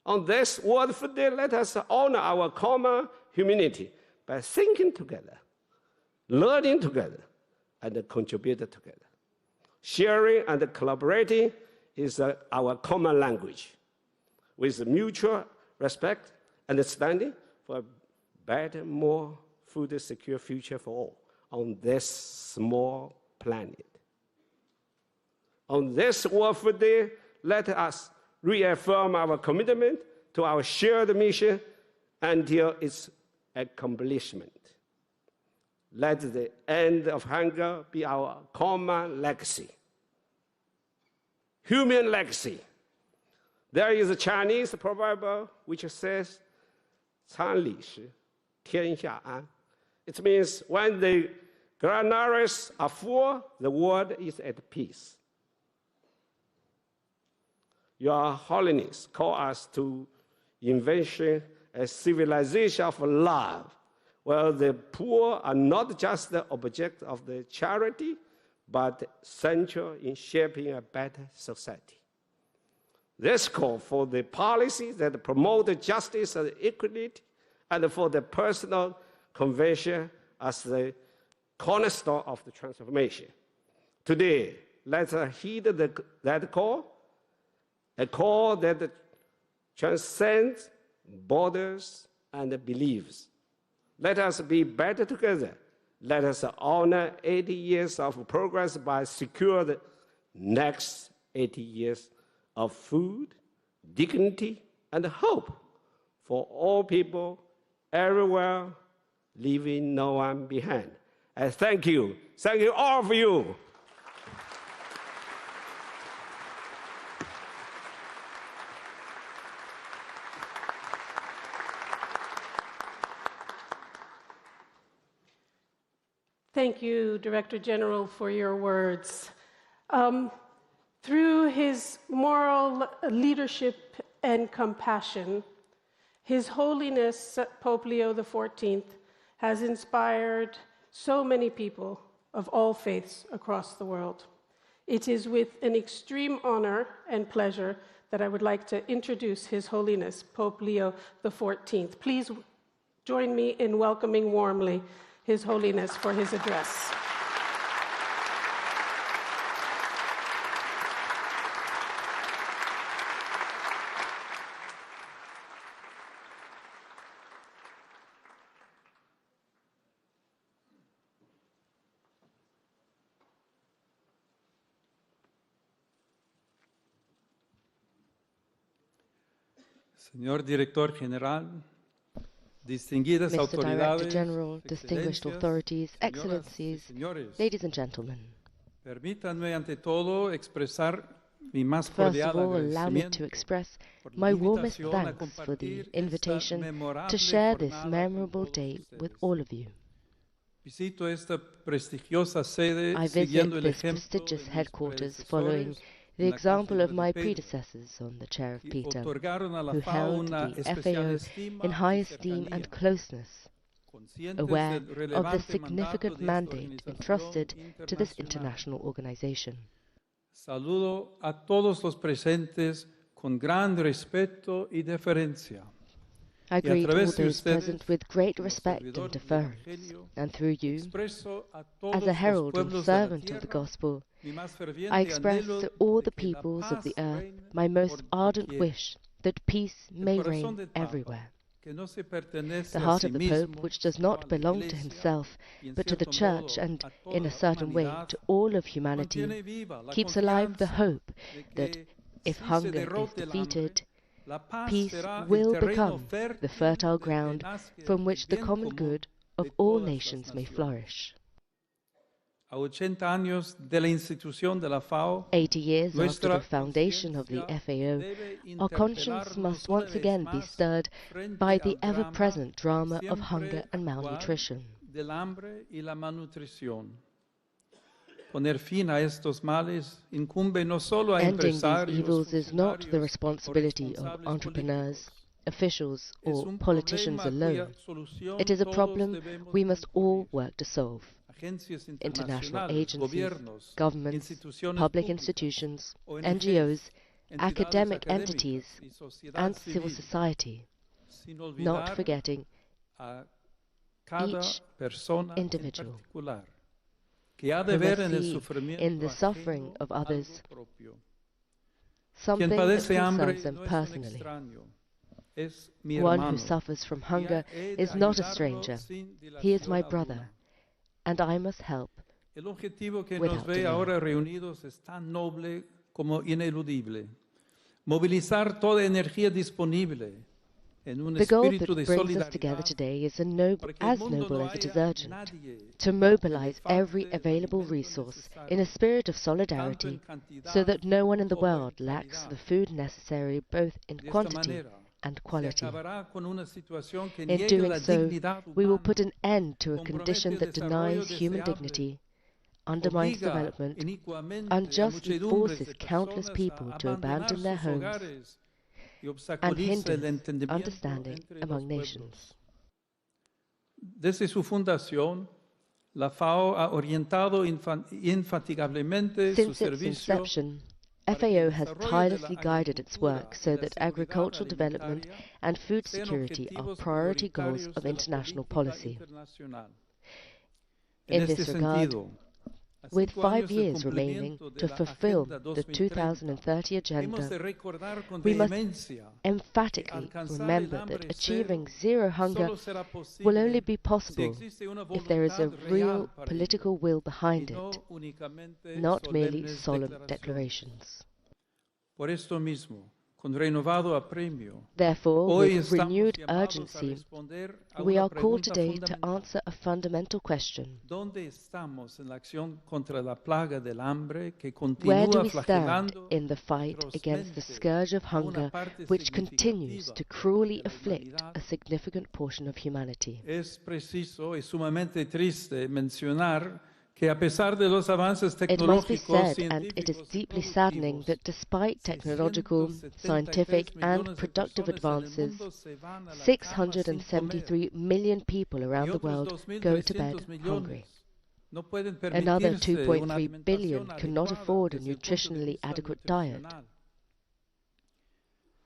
[SPEAKER 7] On this World Food Day, let us honor our common humanity by thinking together, learning together, and contributing together. Sharing and collaborating is our common language, with mutual respect, understanding for a better, more food secure future for all on this small planet. On this World Food Day, let us reaffirm our commitment to our shared mission until its accomplishment. Let the end of hunger be our common legacy. Human legacy. There is a Chinese proverb which says, 常理时，天下安. It means when the granaries are full, the world is at peace. Your Holiness call us to invention a civilization of love, where the poor are not just the object of the charity, but central in shaping a better society. This call for the policies that promote justice and equity, and for the personal conversion as the cornerstone of the transformation. Today, let us heed that call, a call that transcends borders and beliefs. Let us be better together. Let us honor 80 years of progress by securing the next 80 years of food, dignity, and hope for all people everywhere, leaving no one behind. I thank you. Thank you, all of you.
[SPEAKER 1] Thank you, Director General, for your words. Through his moral leadership and compassion, His Holiness Pope Leo XIV has inspired so many people of all faiths across the world. It is with an extreme honor and pleasure that I would like to introduce His Holiness Pope Leo XIV. Please join me in welcoming warmly His Holiness for his address.
[SPEAKER 8] Señor Director General, distinguidas
[SPEAKER 2] Mr.
[SPEAKER 8] autoridades,
[SPEAKER 2] Director General, distinguished
[SPEAKER 8] excelencias,
[SPEAKER 2] authorities,
[SPEAKER 8] señoras y
[SPEAKER 2] excellencies,
[SPEAKER 8] señores,
[SPEAKER 2] ladies and gentlemen.
[SPEAKER 8] permítanme ante todo expresar mi más
[SPEAKER 2] First
[SPEAKER 8] cordial
[SPEAKER 2] of all, allow me to
[SPEAKER 8] agradecimiento
[SPEAKER 2] express
[SPEAKER 8] por la
[SPEAKER 2] my warmest
[SPEAKER 8] invitación a
[SPEAKER 2] thanks for the
[SPEAKER 8] compartir esta
[SPEAKER 2] invitation
[SPEAKER 8] memorable
[SPEAKER 2] to share this
[SPEAKER 8] jornada con
[SPEAKER 2] memorable
[SPEAKER 8] todos
[SPEAKER 2] day with
[SPEAKER 8] ustedes.
[SPEAKER 2] all of you.
[SPEAKER 8] Visito esta prestigiosa sede
[SPEAKER 2] I
[SPEAKER 8] siguiendo
[SPEAKER 2] visit
[SPEAKER 8] el
[SPEAKER 2] this
[SPEAKER 8] ejemplo de
[SPEAKER 2] prestigious
[SPEAKER 8] mis
[SPEAKER 2] headquarters following
[SPEAKER 8] predecesores
[SPEAKER 2] the
[SPEAKER 8] en la
[SPEAKER 2] example of
[SPEAKER 8] cátedra de
[SPEAKER 2] my
[SPEAKER 8] Pedro,
[SPEAKER 2] predecessors on the chair of
[SPEAKER 8] que
[SPEAKER 2] Peter,
[SPEAKER 8] otorgaron a la
[SPEAKER 2] who
[SPEAKER 8] FAO
[SPEAKER 2] held
[SPEAKER 8] una
[SPEAKER 2] the
[SPEAKER 8] especial
[SPEAKER 2] FAO
[SPEAKER 8] estima
[SPEAKER 2] in
[SPEAKER 8] y
[SPEAKER 2] high esteem
[SPEAKER 8] cercanía,
[SPEAKER 2] and closeness,
[SPEAKER 8] conscientes
[SPEAKER 2] aware
[SPEAKER 8] del
[SPEAKER 2] of the
[SPEAKER 8] relevante
[SPEAKER 2] significant
[SPEAKER 8] mandato de esta
[SPEAKER 2] mandate
[SPEAKER 8] organización
[SPEAKER 2] entrusted to this
[SPEAKER 8] internacional.
[SPEAKER 2] international organization.
[SPEAKER 8] Saludo a todos los presentes con gran respeto y deferencia.
[SPEAKER 2] I
[SPEAKER 8] Y a
[SPEAKER 2] greet all
[SPEAKER 8] través de
[SPEAKER 2] those
[SPEAKER 8] ustedes,
[SPEAKER 2] present with great
[SPEAKER 8] como
[SPEAKER 2] respect
[SPEAKER 8] servidor
[SPEAKER 2] and
[SPEAKER 8] del
[SPEAKER 2] deference,
[SPEAKER 8] Evangelio,
[SPEAKER 2] and through you,
[SPEAKER 8] expreso a
[SPEAKER 2] as
[SPEAKER 8] todos
[SPEAKER 2] a
[SPEAKER 8] los
[SPEAKER 2] herald and
[SPEAKER 8] pueblos de la
[SPEAKER 2] servant of the
[SPEAKER 8] tierra
[SPEAKER 2] gospel,
[SPEAKER 8] mi más ferviente
[SPEAKER 2] I express
[SPEAKER 8] anhelo
[SPEAKER 2] to all
[SPEAKER 8] de
[SPEAKER 2] the
[SPEAKER 8] que la
[SPEAKER 2] peoples of the
[SPEAKER 8] paz
[SPEAKER 2] earth
[SPEAKER 8] reine
[SPEAKER 2] my most
[SPEAKER 8] por
[SPEAKER 2] ardent
[SPEAKER 8] doquier.
[SPEAKER 2] wish that peace
[SPEAKER 8] El
[SPEAKER 2] may
[SPEAKER 8] corazón
[SPEAKER 2] reign
[SPEAKER 8] del Papa,
[SPEAKER 2] everywhere.
[SPEAKER 8] que no se pertenece
[SPEAKER 2] The
[SPEAKER 8] a
[SPEAKER 2] heart
[SPEAKER 8] sí
[SPEAKER 2] of the
[SPEAKER 8] mismo,
[SPEAKER 2] Pope, which does
[SPEAKER 8] sino a
[SPEAKER 2] not
[SPEAKER 8] la
[SPEAKER 2] belong to
[SPEAKER 8] Iglesia
[SPEAKER 2] himself,
[SPEAKER 8] y en
[SPEAKER 2] but to the
[SPEAKER 8] cierto
[SPEAKER 2] Church
[SPEAKER 8] modo
[SPEAKER 2] and,
[SPEAKER 8] a toda
[SPEAKER 2] in a
[SPEAKER 8] la
[SPEAKER 2] certain way,
[SPEAKER 8] humanidad,
[SPEAKER 2] to all of humanity,
[SPEAKER 8] mantiene viva la
[SPEAKER 2] keeps alive the
[SPEAKER 8] confianza
[SPEAKER 2] hope
[SPEAKER 8] de
[SPEAKER 2] that
[SPEAKER 8] que
[SPEAKER 2] If
[SPEAKER 8] Si se
[SPEAKER 2] hunger is
[SPEAKER 8] derrota el hambre,
[SPEAKER 2] defeated,
[SPEAKER 8] la paz
[SPEAKER 2] peace
[SPEAKER 8] será el
[SPEAKER 2] will
[SPEAKER 8] terreno
[SPEAKER 2] become
[SPEAKER 8] fértil
[SPEAKER 2] the fertile
[SPEAKER 8] del que
[SPEAKER 2] ground
[SPEAKER 8] nazca
[SPEAKER 2] from
[SPEAKER 8] el
[SPEAKER 2] which the
[SPEAKER 8] bien
[SPEAKER 2] common
[SPEAKER 8] común
[SPEAKER 2] good of
[SPEAKER 8] de
[SPEAKER 2] all
[SPEAKER 8] todas las
[SPEAKER 2] nations may
[SPEAKER 8] naciones.
[SPEAKER 2] flourish.
[SPEAKER 8] A 80 años de la institución de la FAO,
[SPEAKER 2] 80 years after
[SPEAKER 8] nuestra
[SPEAKER 2] the foundation of the
[SPEAKER 8] conciencia
[SPEAKER 2] FAO,
[SPEAKER 8] debe
[SPEAKER 2] our conscience must
[SPEAKER 8] interpelarnos una
[SPEAKER 2] once
[SPEAKER 8] vez
[SPEAKER 2] again be
[SPEAKER 8] más
[SPEAKER 2] stirred
[SPEAKER 8] frente
[SPEAKER 2] by
[SPEAKER 8] al
[SPEAKER 2] the ever-present drama of
[SPEAKER 8] siempre
[SPEAKER 2] hunger and
[SPEAKER 8] actual
[SPEAKER 2] malnutrition.
[SPEAKER 8] del hambre y la malnutrición. Poner fin a estos males incumbe no solo a
[SPEAKER 2] Ending these
[SPEAKER 8] empresarios,
[SPEAKER 2] evils is not the
[SPEAKER 8] funcionarios o
[SPEAKER 2] responsibility of
[SPEAKER 8] responsables
[SPEAKER 2] entrepreneurs,
[SPEAKER 8] políticos.
[SPEAKER 2] officials,
[SPEAKER 8] Es
[SPEAKER 2] or
[SPEAKER 8] un
[SPEAKER 2] politicians
[SPEAKER 8] problema cuya
[SPEAKER 2] alone.
[SPEAKER 8] solución
[SPEAKER 2] It is a
[SPEAKER 8] todos
[SPEAKER 2] problem
[SPEAKER 8] debemos
[SPEAKER 2] we must all
[SPEAKER 8] concurrir.
[SPEAKER 2] work to solve.
[SPEAKER 8] Agencias
[SPEAKER 2] International
[SPEAKER 8] internacionales,
[SPEAKER 2] agencies,
[SPEAKER 8] gobiernos,
[SPEAKER 2] governments,
[SPEAKER 8] instituciones
[SPEAKER 2] public
[SPEAKER 8] públicas,
[SPEAKER 2] institutions,
[SPEAKER 8] ONGs,
[SPEAKER 2] NGOs,
[SPEAKER 8] entidades
[SPEAKER 2] academic
[SPEAKER 8] académicas
[SPEAKER 2] entities,
[SPEAKER 8] y sociedad
[SPEAKER 2] and civil
[SPEAKER 8] civil,
[SPEAKER 2] society,
[SPEAKER 8] sin
[SPEAKER 2] not
[SPEAKER 8] olvidar
[SPEAKER 2] forgetting
[SPEAKER 8] a cada
[SPEAKER 2] each
[SPEAKER 8] persona
[SPEAKER 2] individual.
[SPEAKER 8] en particular, que ha de
[SPEAKER 2] who
[SPEAKER 8] ver
[SPEAKER 2] must
[SPEAKER 8] en el
[SPEAKER 2] see
[SPEAKER 8] sufrimiento
[SPEAKER 2] in the suffering
[SPEAKER 8] ajeno
[SPEAKER 2] of
[SPEAKER 8] algo
[SPEAKER 2] others
[SPEAKER 8] propio.
[SPEAKER 2] something
[SPEAKER 8] Quien
[SPEAKER 2] that
[SPEAKER 8] padece hambre
[SPEAKER 2] concerns them
[SPEAKER 8] no es un
[SPEAKER 2] personally.
[SPEAKER 8] extraño, es mi
[SPEAKER 2] One
[SPEAKER 8] hermano.
[SPEAKER 2] who suffers from
[SPEAKER 8] Y
[SPEAKER 2] hunger
[SPEAKER 8] he de
[SPEAKER 2] is not a
[SPEAKER 8] ayudarlo
[SPEAKER 2] stranger.
[SPEAKER 8] sin
[SPEAKER 2] He is
[SPEAKER 8] dilación
[SPEAKER 2] my
[SPEAKER 8] alguna.
[SPEAKER 2] brother, and I must help.
[SPEAKER 8] El objetivo que
[SPEAKER 2] without
[SPEAKER 8] nos ve
[SPEAKER 2] delay.
[SPEAKER 8] ahora reunidos es tan noble como ineludible. Movilizar toda energía disponible en un
[SPEAKER 2] The goal
[SPEAKER 8] espíritu
[SPEAKER 2] that
[SPEAKER 8] de
[SPEAKER 2] brings us together
[SPEAKER 8] solidaridad
[SPEAKER 2] today is
[SPEAKER 8] para que el
[SPEAKER 2] as
[SPEAKER 8] mundo
[SPEAKER 2] noble
[SPEAKER 8] no
[SPEAKER 2] as it is
[SPEAKER 8] haya
[SPEAKER 2] urgent,
[SPEAKER 8] nadie
[SPEAKER 2] to
[SPEAKER 8] que
[SPEAKER 2] mobilize
[SPEAKER 8] le
[SPEAKER 2] every
[SPEAKER 8] falte el
[SPEAKER 2] available
[SPEAKER 8] alimento
[SPEAKER 2] resource
[SPEAKER 8] necesario,
[SPEAKER 2] in a spirit of
[SPEAKER 8] tanto
[SPEAKER 2] solidarity,
[SPEAKER 8] en cantidad
[SPEAKER 2] so that no one in the
[SPEAKER 8] como en
[SPEAKER 2] world lacks
[SPEAKER 8] calidad.
[SPEAKER 2] the food necessary both in
[SPEAKER 8] De esta
[SPEAKER 2] quantity
[SPEAKER 8] manera,
[SPEAKER 2] and
[SPEAKER 8] se
[SPEAKER 2] quality.
[SPEAKER 8] acabará con una situación que
[SPEAKER 2] In
[SPEAKER 8] niegue
[SPEAKER 2] doing
[SPEAKER 8] la
[SPEAKER 2] so,
[SPEAKER 8] dignidad
[SPEAKER 2] we will
[SPEAKER 8] humana,
[SPEAKER 2] put an end to a
[SPEAKER 8] compromete
[SPEAKER 2] condition
[SPEAKER 8] el
[SPEAKER 2] that
[SPEAKER 8] desarrollo
[SPEAKER 2] denies human
[SPEAKER 8] deseable,
[SPEAKER 2] dignity, undermines
[SPEAKER 8] obliga
[SPEAKER 2] development,
[SPEAKER 8] inicuamente a
[SPEAKER 2] unjustly
[SPEAKER 8] muchedumbres
[SPEAKER 2] forces
[SPEAKER 8] de
[SPEAKER 2] countless
[SPEAKER 8] personas
[SPEAKER 2] people
[SPEAKER 8] a
[SPEAKER 2] to abandon
[SPEAKER 8] abandonar
[SPEAKER 2] their
[SPEAKER 8] sus
[SPEAKER 2] homes,
[SPEAKER 8] hogares y
[SPEAKER 2] and
[SPEAKER 8] obstaculiza el
[SPEAKER 2] hinders
[SPEAKER 8] entendimiento
[SPEAKER 2] understanding
[SPEAKER 8] entre
[SPEAKER 2] among
[SPEAKER 8] los
[SPEAKER 2] nations.
[SPEAKER 8] pueblos. Desde su fundación, la FAO ha orientado infatigablemente su
[SPEAKER 2] Since its
[SPEAKER 8] servicio
[SPEAKER 2] inception,
[SPEAKER 8] para que
[SPEAKER 2] FAO
[SPEAKER 8] el
[SPEAKER 2] has
[SPEAKER 8] desarrollo de la
[SPEAKER 2] tirelessly guided its
[SPEAKER 8] agricultura
[SPEAKER 2] work
[SPEAKER 8] y
[SPEAKER 2] so
[SPEAKER 8] la
[SPEAKER 2] that
[SPEAKER 8] seguridad
[SPEAKER 2] agricultural development
[SPEAKER 8] alimentaria
[SPEAKER 2] and food
[SPEAKER 8] sean
[SPEAKER 2] security are
[SPEAKER 8] objetivos
[SPEAKER 2] priority goals
[SPEAKER 8] prioritarios
[SPEAKER 2] of
[SPEAKER 8] de la
[SPEAKER 2] international
[SPEAKER 8] política
[SPEAKER 2] policy.
[SPEAKER 8] internacional.
[SPEAKER 2] In
[SPEAKER 8] En
[SPEAKER 2] this
[SPEAKER 8] este
[SPEAKER 2] regard,
[SPEAKER 8] sentido, a
[SPEAKER 2] with
[SPEAKER 8] 5
[SPEAKER 2] 5
[SPEAKER 8] años del
[SPEAKER 2] years remaining
[SPEAKER 8] cumplimiento de
[SPEAKER 2] to
[SPEAKER 8] la
[SPEAKER 2] fulfill
[SPEAKER 8] Agenda
[SPEAKER 2] the
[SPEAKER 8] 2030,
[SPEAKER 2] 2030
[SPEAKER 8] hemos de
[SPEAKER 2] agenda,
[SPEAKER 8] recordar con
[SPEAKER 2] we must
[SPEAKER 8] vehemencia
[SPEAKER 2] emphatically
[SPEAKER 8] alcanzar el
[SPEAKER 2] remember
[SPEAKER 8] hambre
[SPEAKER 2] that achieving
[SPEAKER 8] cero
[SPEAKER 2] zero hunger
[SPEAKER 8] solo será
[SPEAKER 2] will
[SPEAKER 8] posible
[SPEAKER 2] only be
[SPEAKER 8] si
[SPEAKER 2] possible
[SPEAKER 8] existe una
[SPEAKER 2] if there is a
[SPEAKER 8] voluntad
[SPEAKER 2] real
[SPEAKER 8] real para
[SPEAKER 2] political
[SPEAKER 8] ello,
[SPEAKER 2] will
[SPEAKER 8] y
[SPEAKER 2] behind
[SPEAKER 8] no
[SPEAKER 2] it,
[SPEAKER 8] únicamente
[SPEAKER 2] not merely
[SPEAKER 8] solemnes
[SPEAKER 2] solemn
[SPEAKER 8] declaraciones.
[SPEAKER 2] declarations.
[SPEAKER 8] Por esto mismo, con renovado apremio,
[SPEAKER 2] Therefore,
[SPEAKER 8] hoy
[SPEAKER 2] with
[SPEAKER 8] estamos
[SPEAKER 2] renewed
[SPEAKER 8] llamados a
[SPEAKER 2] urgency,
[SPEAKER 8] responder a
[SPEAKER 2] we
[SPEAKER 8] una
[SPEAKER 2] are called
[SPEAKER 8] pregunta
[SPEAKER 2] today to
[SPEAKER 8] fundamental.
[SPEAKER 2] answer a fundamental question.
[SPEAKER 8] ¿Dónde estamos en la acción contra la plaga del hambre que
[SPEAKER 2] Where do
[SPEAKER 8] continúa
[SPEAKER 2] we stand
[SPEAKER 8] flagelando
[SPEAKER 2] in the fight against the scourge of
[SPEAKER 8] a una
[SPEAKER 2] hunger
[SPEAKER 8] parte
[SPEAKER 2] which continues
[SPEAKER 8] significativa
[SPEAKER 2] to cruelly
[SPEAKER 8] de la
[SPEAKER 2] afflict
[SPEAKER 8] humanidad?
[SPEAKER 2] a significant portion of humanity?
[SPEAKER 8] Es preciso y sumamente triste mencionar que a pesar de los avances
[SPEAKER 2] It must be
[SPEAKER 8] tecnológicos,
[SPEAKER 2] said, and it is
[SPEAKER 8] científicos y
[SPEAKER 2] deeply saddening,
[SPEAKER 8] productivos,
[SPEAKER 2] that despite technological, scientific,
[SPEAKER 8] 673
[SPEAKER 2] and
[SPEAKER 8] millones de
[SPEAKER 2] productive
[SPEAKER 8] personas en el
[SPEAKER 2] advances,
[SPEAKER 8] mundo se van a la cama sin comer,
[SPEAKER 2] 673 million people around
[SPEAKER 8] y
[SPEAKER 2] the
[SPEAKER 8] otros
[SPEAKER 2] world go to bed
[SPEAKER 8] 2.300 millones
[SPEAKER 2] hungry.
[SPEAKER 8] no pueden
[SPEAKER 2] Another
[SPEAKER 8] permitirse una
[SPEAKER 2] 2.3 billion
[SPEAKER 8] alimentación
[SPEAKER 2] cannot
[SPEAKER 8] adecuada
[SPEAKER 2] afford a
[SPEAKER 8] desde el punto de
[SPEAKER 2] nutritionally
[SPEAKER 8] vista
[SPEAKER 2] adequate diet.
[SPEAKER 8] nutricional.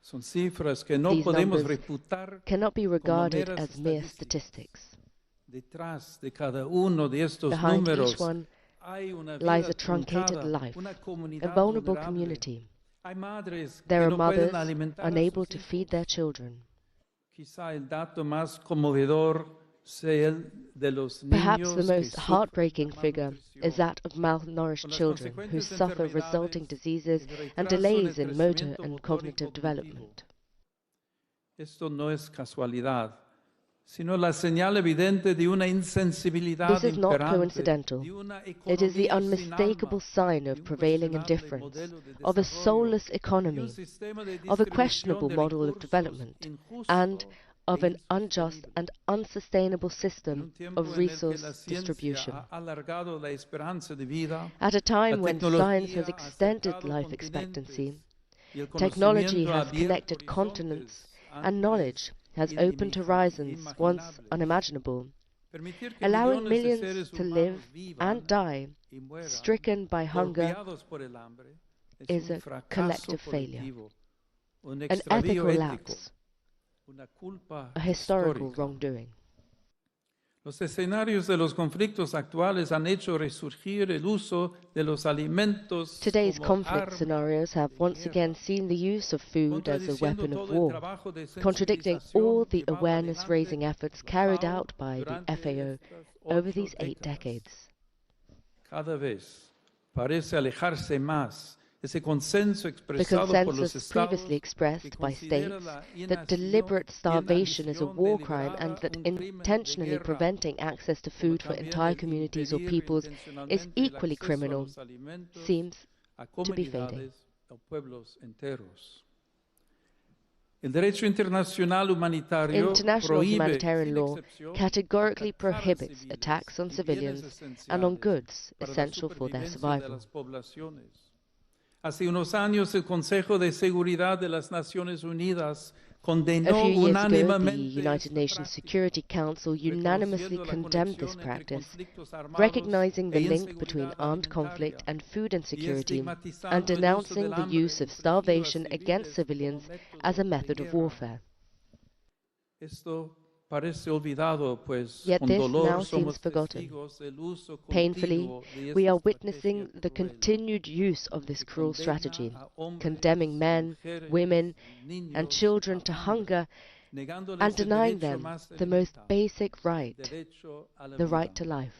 [SPEAKER 8] Son cifras que no
[SPEAKER 2] These
[SPEAKER 8] podemos
[SPEAKER 2] numbers
[SPEAKER 8] reputar
[SPEAKER 2] cannot be regarded
[SPEAKER 8] meras
[SPEAKER 2] as mere
[SPEAKER 8] estadísticas.
[SPEAKER 2] statistics.
[SPEAKER 8] Detrás de cada uno de estos
[SPEAKER 2] Behind
[SPEAKER 8] números
[SPEAKER 2] each one
[SPEAKER 8] hay una
[SPEAKER 2] lies
[SPEAKER 8] vida
[SPEAKER 2] a truncated
[SPEAKER 8] truncada,
[SPEAKER 2] life,
[SPEAKER 8] una
[SPEAKER 2] a
[SPEAKER 8] comunidad
[SPEAKER 2] vulnerable
[SPEAKER 8] vulnerable.
[SPEAKER 2] community.
[SPEAKER 8] Hay madres
[SPEAKER 2] There
[SPEAKER 8] que
[SPEAKER 2] are
[SPEAKER 8] no
[SPEAKER 2] mothers
[SPEAKER 8] pueden alimentar a
[SPEAKER 2] unable
[SPEAKER 8] sus
[SPEAKER 2] to
[SPEAKER 8] hijos.
[SPEAKER 2] feed their children.
[SPEAKER 8] Quizá el dato más conmovedor sea el de los
[SPEAKER 2] Perhaps
[SPEAKER 8] niños
[SPEAKER 2] the
[SPEAKER 8] que
[SPEAKER 2] most
[SPEAKER 8] sufren
[SPEAKER 2] heartbreaking
[SPEAKER 8] de
[SPEAKER 2] figure is
[SPEAKER 8] malnutrición,
[SPEAKER 2] that of malnourished
[SPEAKER 8] con las
[SPEAKER 2] children who
[SPEAKER 8] consecuentes
[SPEAKER 2] suffer
[SPEAKER 8] enfermedades,
[SPEAKER 2] resulting diseases
[SPEAKER 8] el
[SPEAKER 2] and
[SPEAKER 8] retraso en
[SPEAKER 2] delays
[SPEAKER 8] el
[SPEAKER 2] in motor
[SPEAKER 8] crecimiento
[SPEAKER 2] and
[SPEAKER 8] motor y
[SPEAKER 2] cognitive
[SPEAKER 8] cognitivo.
[SPEAKER 2] development.
[SPEAKER 8] Esto no es casualidad, sino la señal evidente de una insensibilidad
[SPEAKER 2] This is not
[SPEAKER 8] imperante,
[SPEAKER 2] coincidental.
[SPEAKER 8] de una
[SPEAKER 2] It is the
[SPEAKER 8] economía sin
[SPEAKER 2] unmistakable
[SPEAKER 8] alma,
[SPEAKER 2] sign
[SPEAKER 8] de
[SPEAKER 2] of
[SPEAKER 8] un
[SPEAKER 2] prevailing
[SPEAKER 8] cuestionable
[SPEAKER 2] indifference,
[SPEAKER 8] modelo de
[SPEAKER 2] of a
[SPEAKER 8] desarrollo,
[SPEAKER 2] soulless
[SPEAKER 8] de un
[SPEAKER 2] economy,
[SPEAKER 8] sistema de
[SPEAKER 2] of a
[SPEAKER 8] distribución
[SPEAKER 2] questionable
[SPEAKER 8] de
[SPEAKER 2] model of
[SPEAKER 8] recursos
[SPEAKER 2] development,
[SPEAKER 8] injusto
[SPEAKER 2] and of
[SPEAKER 8] e
[SPEAKER 2] an unjust
[SPEAKER 8] insostenible.
[SPEAKER 2] and unsustainable
[SPEAKER 8] En un
[SPEAKER 2] system
[SPEAKER 8] tiempo
[SPEAKER 2] of
[SPEAKER 8] en el que
[SPEAKER 2] resource
[SPEAKER 8] la ciencia
[SPEAKER 2] distribution.
[SPEAKER 8] ha alargado la esperanza de vida,
[SPEAKER 2] At a time
[SPEAKER 8] la
[SPEAKER 2] when science has
[SPEAKER 8] tecnología ha
[SPEAKER 2] extended
[SPEAKER 8] acercado
[SPEAKER 2] life
[SPEAKER 8] continentes
[SPEAKER 2] expectancy,
[SPEAKER 8] y el
[SPEAKER 2] technology
[SPEAKER 8] conocimiento ha
[SPEAKER 2] has
[SPEAKER 8] abierto
[SPEAKER 2] connected continents,
[SPEAKER 8] horizontes
[SPEAKER 2] and knowledge has
[SPEAKER 8] antes
[SPEAKER 2] opened horizons once
[SPEAKER 8] inimaginables.
[SPEAKER 2] unimaginable,
[SPEAKER 8] Permitir que
[SPEAKER 2] allowing
[SPEAKER 8] millones de
[SPEAKER 2] millions
[SPEAKER 8] seres
[SPEAKER 2] to
[SPEAKER 8] humanos
[SPEAKER 2] live
[SPEAKER 8] vivan
[SPEAKER 2] and die
[SPEAKER 8] y mueran
[SPEAKER 2] stricken by hunger
[SPEAKER 8] golpeados por el hambre
[SPEAKER 2] is
[SPEAKER 8] un
[SPEAKER 2] a
[SPEAKER 8] fracaso
[SPEAKER 2] collective failure,
[SPEAKER 8] colectivo, un
[SPEAKER 2] an
[SPEAKER 8] extravío
[SPEAKER 2] ethical
[SPEAKER 8] ético,
[SPEAKER 2] lapse,
[SPEAKER 8] una culpa
[SPEAKER 2] a historical
[SPEAKER 8] histórica.
[SPEAKER 2] wrongdoing.
[SPEAKER 8] Los escenarios de los conflictos actuales han hecho resurgir el uso de los alimentos
[SPEAKER 2] Today's
[SPEAKER 8] como
[SPEAKER 2] conflict
[SPEAKER 8] arma
[SPEAKER 2] scenarios have
[SPEAKER 8] de
[SPEAKER 2] once
[SPEAKER 8] guerra,
[SPEAKER 2] again seen the use of food as a
[SPEAKER 8] contradiciendo
[SPEAKER 2] weapon of
[SPEAKER 8] todo el
[SPEAKER 2] war,
[SPEAKER 8] trabajo de
[SPEAKER 2] contradicting
[SPEAKER 8] sensibilización
[SPEAKER 2] all the
[SPEAKER 8] llevado
[SPEAKER 2] awareness-raising
[SPEAKER 8] adelante
[SPEAKER 2] efforts
[SPEAKER 8] por
[SPEAKER 2] carried
[SPEAKER 8] FAO
[SPEAKER 2] out by the
[SPEAKER 8] durante
[SPEAKER 2] FAO
[SPEAKER 8] estas
[SPEAKER 2] over
[SPEAKER 8] 8
[SPEAKER 2] these 8
[SPEAKER 8] décadas.
[SPEAKER 2] decades.
[SPEAKER 8] Cada vez parece alejarse más ese consenso
[SPEAKER 2] The
[SPEAKER 8] expresado por los
[SPEAKER 2] consensus
[SPEAKER 8] estados
[SPEAKER 2] previously
[SPEAKER 8] que
[SPEAKER 2] expressed by
[SPEAKER 8] considera
[SPEAKER 2] states
[SPEAKER 8] la
[SPEAKER 2] that deliberate starvation is a
[SPEAKER 8] inanición
[SPEAKER 2] war crime and
[SPEAKER 8] deliberada
[SPEAKER 2] that
[SPEAKER 8] un crimen de
[SPEAKER 2] intentionally
[SPEAKER 8] guerra,
[SPEAKER 2] preventing access to
[SPEAKER 8] como
[SPEAKER 2] food for
[SPEAKER 8] también
[SPEAKER 2] entire
[SPEAKER 8] el
[SPEAKER 2] communities or
[SPEAKER 8] impedir
[SPEAKER 2] peoples is
[SPEAKER 8] intencionalmente el
[SPEAKER 2] equally
[SPEAKER 8] acceso a
[SPEAKER 2] criminal
[SPEAKER 8] los alimentos
[SPEAKER 2] seems
[SPEAKER 8] a
[SPEAKER 2] to be fading.
[SPEAKER 8] comunidades o pueblos enteros. El derecho internacional humanitario
[SPEAKER 2] International
[SPEAKER 8] prohíbe
[SPEAKER 2] humanitarian
[SPEAKER 8] sin
[SPEAKER 2] law
[SPEAKER 8] excepción
[SPEAKER 2] categorically
[SPEAKER 8] atacar a
[SPEAKER 2] prohibits
[SPEAKER 8] civiles
[SPEAKER 2] attacks on
[SPEAKER 8] y bienes
[SPEAKER 2] civilians and on
[SPEAKER 8] esenciales
[SPEAKER 2] goods
[SPEAKER 8] para la
[SPEAKER 2] essential for their
[SPEAKER 8] supervivencia de
[SPEAKER 2] survival.
[SPEAKER 8] las poblaciones. Hace unos años el Consejo de Seguridad de las Naciones Unidas
[SPEAKER 2] A
[SPEAKER 8] condenó
[SPEAKER 2] few years ago, the
[SPEAKER 8] unánimemente
[SPEAKER 2] United
[SPEAKER 8] esta
[SPEAKER 2] Nations
[SPEAKER 8] práctica,
[SPEAKER 2] Security Council unanimously
[SPEAKER 8] reconociendo la
[SPEAKER 2] condemned this
[SPEAKER 8] conexión entre
[SPEAKER 2] practice,
[SPEAKER 8] conflictos armados
[SPEAKER 2] recognizing the
[SPEAKER 8] e
[SPEAKER 2] link between
[SPEAKER 8] inseguridad
[SPEAKER 2] armed conflict
[SPEAKER 8] alimentaria
[SPEAKER 2] and food
[SPEAKER 8] y
[SPEAKER 2] insecurity,
[SPEAKER 8] estigmatizando
[SPEAKER 2] and
[SPEAKER 8] el uso
[SPEAKER 2] denouncing
[SPEAKER 8] del
[SPEAKER 2] the
[SPEAKER 8] hambre
[SPEAKER 2] use of
[SPEAKER 8] infligido a
[SPEAKER 2] starvation against
[SPEAKER 8] civiles como
[SPEAKER 2] civilians as a
[SPEAKER 8] método de
[SPEAKER 2] method of
[SPEAKER 8] guerra.
[SPEAKER 2] warfare.
[SPEAKER 8] Esto parece olvidado, pues
[SPEAKER 2] Yet
[SPEAKER 8] con
[SPEAKER 2] this
[SPEAKER 8] dolor
[SPEAKER 2] now seems
[SPEAKER 8] somos
[SPEAKER 2] forgotten.
[SPEAKER 8] testigos del uso
[SPEAKER 2] Painfully,
[SPEAKER 8] continuo de
[SPEAKER 2] we are
[SPEAKER 8] esta
[SPEAKER 2] witnessing
[SPEAKER 8] estrategia
[SPEAKER 2] the
[SPEAKER 8] cruel
[SPEAKER 2] continued use of this
[SPEAKER 8] que
[SPEAKER 2] cruel
[SPEAKER 8] condena
[SPEAKER 2] strategy,
[SPEAKER 8] a hombres,
[SPEAKER 2] condemning men,
[SPEAKER 8] mujeres,
[SPEAKER 2] women,
[SPEAKER 8] niños
[SPEAKER 2] and children
[SPEAKER 8] a
[SPEAKER 2] to
[SPEAKER 8] hambre,
[SPEAKER 2] hunger
[SPEAKER 8] negándoles
[SPEAKER 2] and
[SPEAKER 8] el
[SPEAKER 2] denying
[SPEAKER 8] derecho
[SPEAKER 2] them
[SPEAKER 8] más
[SPEAKER 2] the most
[SPEAKER 8] elemental,
[SPEAKER 2] basic
[SPEAKER 8] el
[SPEAKER 2] right,
[SPEAKER 8] derecho a la
[SPEAKER 2] the
[SPEAKER 8] vida.
[SPEAKER 2] right to life.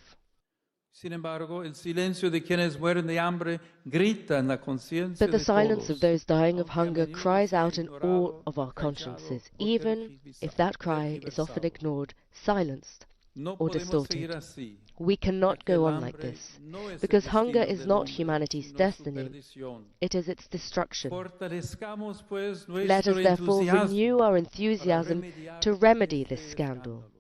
[SPEAKER 8] Sin embargo, el silencio de quienes mueren de hambre grita en la conciencia
[SPEAKER 2] But the
[SPEAKER 8] de
[SPEAKER 2] silence of
[SPEAKER 8] todos,
[SPEAKER 2] those dying of
[SPEAKER 8] aunque a
[SPEAKER 2] hunger
[SPEAKER 8] menudo
[SPEAKER 2] cries
[SPEAKER 8] sea
[SPEAKER 2] out in all
[SPEAKER 8] ignorado,
[SPEAKER 2] of our
[SPEAKER 8] acallado
[SPEAKER 2] consciences,
[SPEAKER 8] o
[SPEAKER 2] even if that cry is often
[SPEAKER 8] tergiversado.
[SPEAKER 2] ignored, silenced,
[SPEAKER 8] No
[SPEAKER 2] or
[SPEAKER 8] podemos seguir
[SPEAKER 2] distorted.
[SPEAKER 8] así,
[SPEAKER 2] We cannot
[SPEAKER 8] porque el
[SPEAKER 2] go on like
[SPEAKER 8] hambre
[SPEAKER 2] this,
[SPEAKER 8] no es el
[SPEAKER 2] because hunger
[SPEAKER 8] destino
[SPEAKER 2] is
[SPEAKER 8] del
[SPEAKER 2] not
[SPEAKER 8] hombre,
[SPEAKER 2] humanity's
[SPEAKER 8] sino su
[SPEAKER 2] destiny,
[SPEAKER 8] perdición.
[SPEAKER 2] it is its destruction.
[SPEAKER 8] Fortalezcamos, pues,
[SPEAKER 2] Let us
[SPEAKER 8] nuestro
[SPEAKER 2] therefore
[SPEAKER 8] entusiasmo
[SPEAKER 2] renew our
[SPEAKER 8] para
[SPEAKER 2] enthusiasm
[SPEAKER 8] remediar
[SPEAKER 2] to remedy
[SPEAKER 8] este
[SPEAKER 2] this scandal.
[SPEAKER 8] escándalo.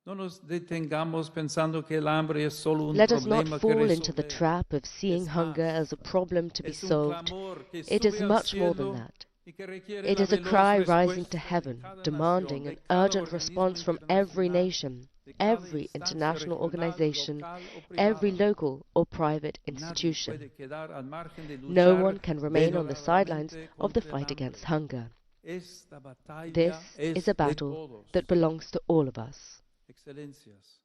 [SPEAKER 8] No nos detengamos pensando que el hambre es solo un
[SPEAKER 2] Let us not
[SPEAKER 8] problema que
[SPEAKER 2] fall into the
[SPEAKER 8] resolver.
[SPEAKER 2] trap of seeing
[SPEAKER 8] Es
[SPEAKER 2] hunger
[SPEAKER 8] más,
[SPEAKER 2] as a problem to be
[SPEAKER 8] es un
[SPEAKER 2] solved.
[SPEAKER 8] clamor que
[SPEAKER 2] It is
[SPEAKER 8] sube al
[SPEAKER 2] much more than
[SPEAKER 8] cielo
[SPEAKER 2] that.
[SPEAKER 8] y que requiere
[SPEAKER 2] It
[SPEAKER 8] la
[SPEAKER 2] is a
[SPEAKER 8] veloz
[SPEAKER 2] cry rising
[SPEAKER 8] respuesta
[SPEAKER 2] to
[SPEAKER 8] de
[SPEAKER 2] heaven,
[SPEAKER 8] cada
[SPEAKER 2] demanding
[SPEAKER 8] nación,
[SPEAKER 2] an
[SPEAKER 8] de cada
[SPEAKER 2] urgent
[SPEAKER 8] organismo
[SPEAKER 2] response from every
[SPEAKER 8] internacional,
[SPEAKER 2] nation,
[SPEAKER 8] de cada
[SPEAKER 2] every
[SPEAKER 8] instancia
[SPEAKER 2] international
[SPEAKER 8] regional,
[SPEAKER 2] organization,
[SPEAKER 8] local o
[SPEAKER 2] every
[SPEAKER 8] privada.
[SPEAKER 2] local or private
[SPEAKER 8] Nadie
[SPEAKER 2] institution.
[SPEAKER 8] puede quedar al margen de
[SPEAKER 2] No
[SPEAKER 8] luchar
[SPEAKER 2] one can remain on the sidelines
[SPEAKER 8] denodadamente
[SPEAKER 2] of the
[SPEAKER 8] contra el
[SPEAKER 2] fight
[SPEAKER 8] hambre.
[SPEAKER 2] against hunger.
[SPEAKER 8] Esta batalla
[SPEAKER 2] This
[SPEAKER 8] es
[SPEAKER 2] is a
[SPEAKER 8] de
[SPEAKER 2] battle
[SPEAKER 8] todos.
[SPEAKER 2] that belongs to all of us.
[SPEAKER 8] Excelencias,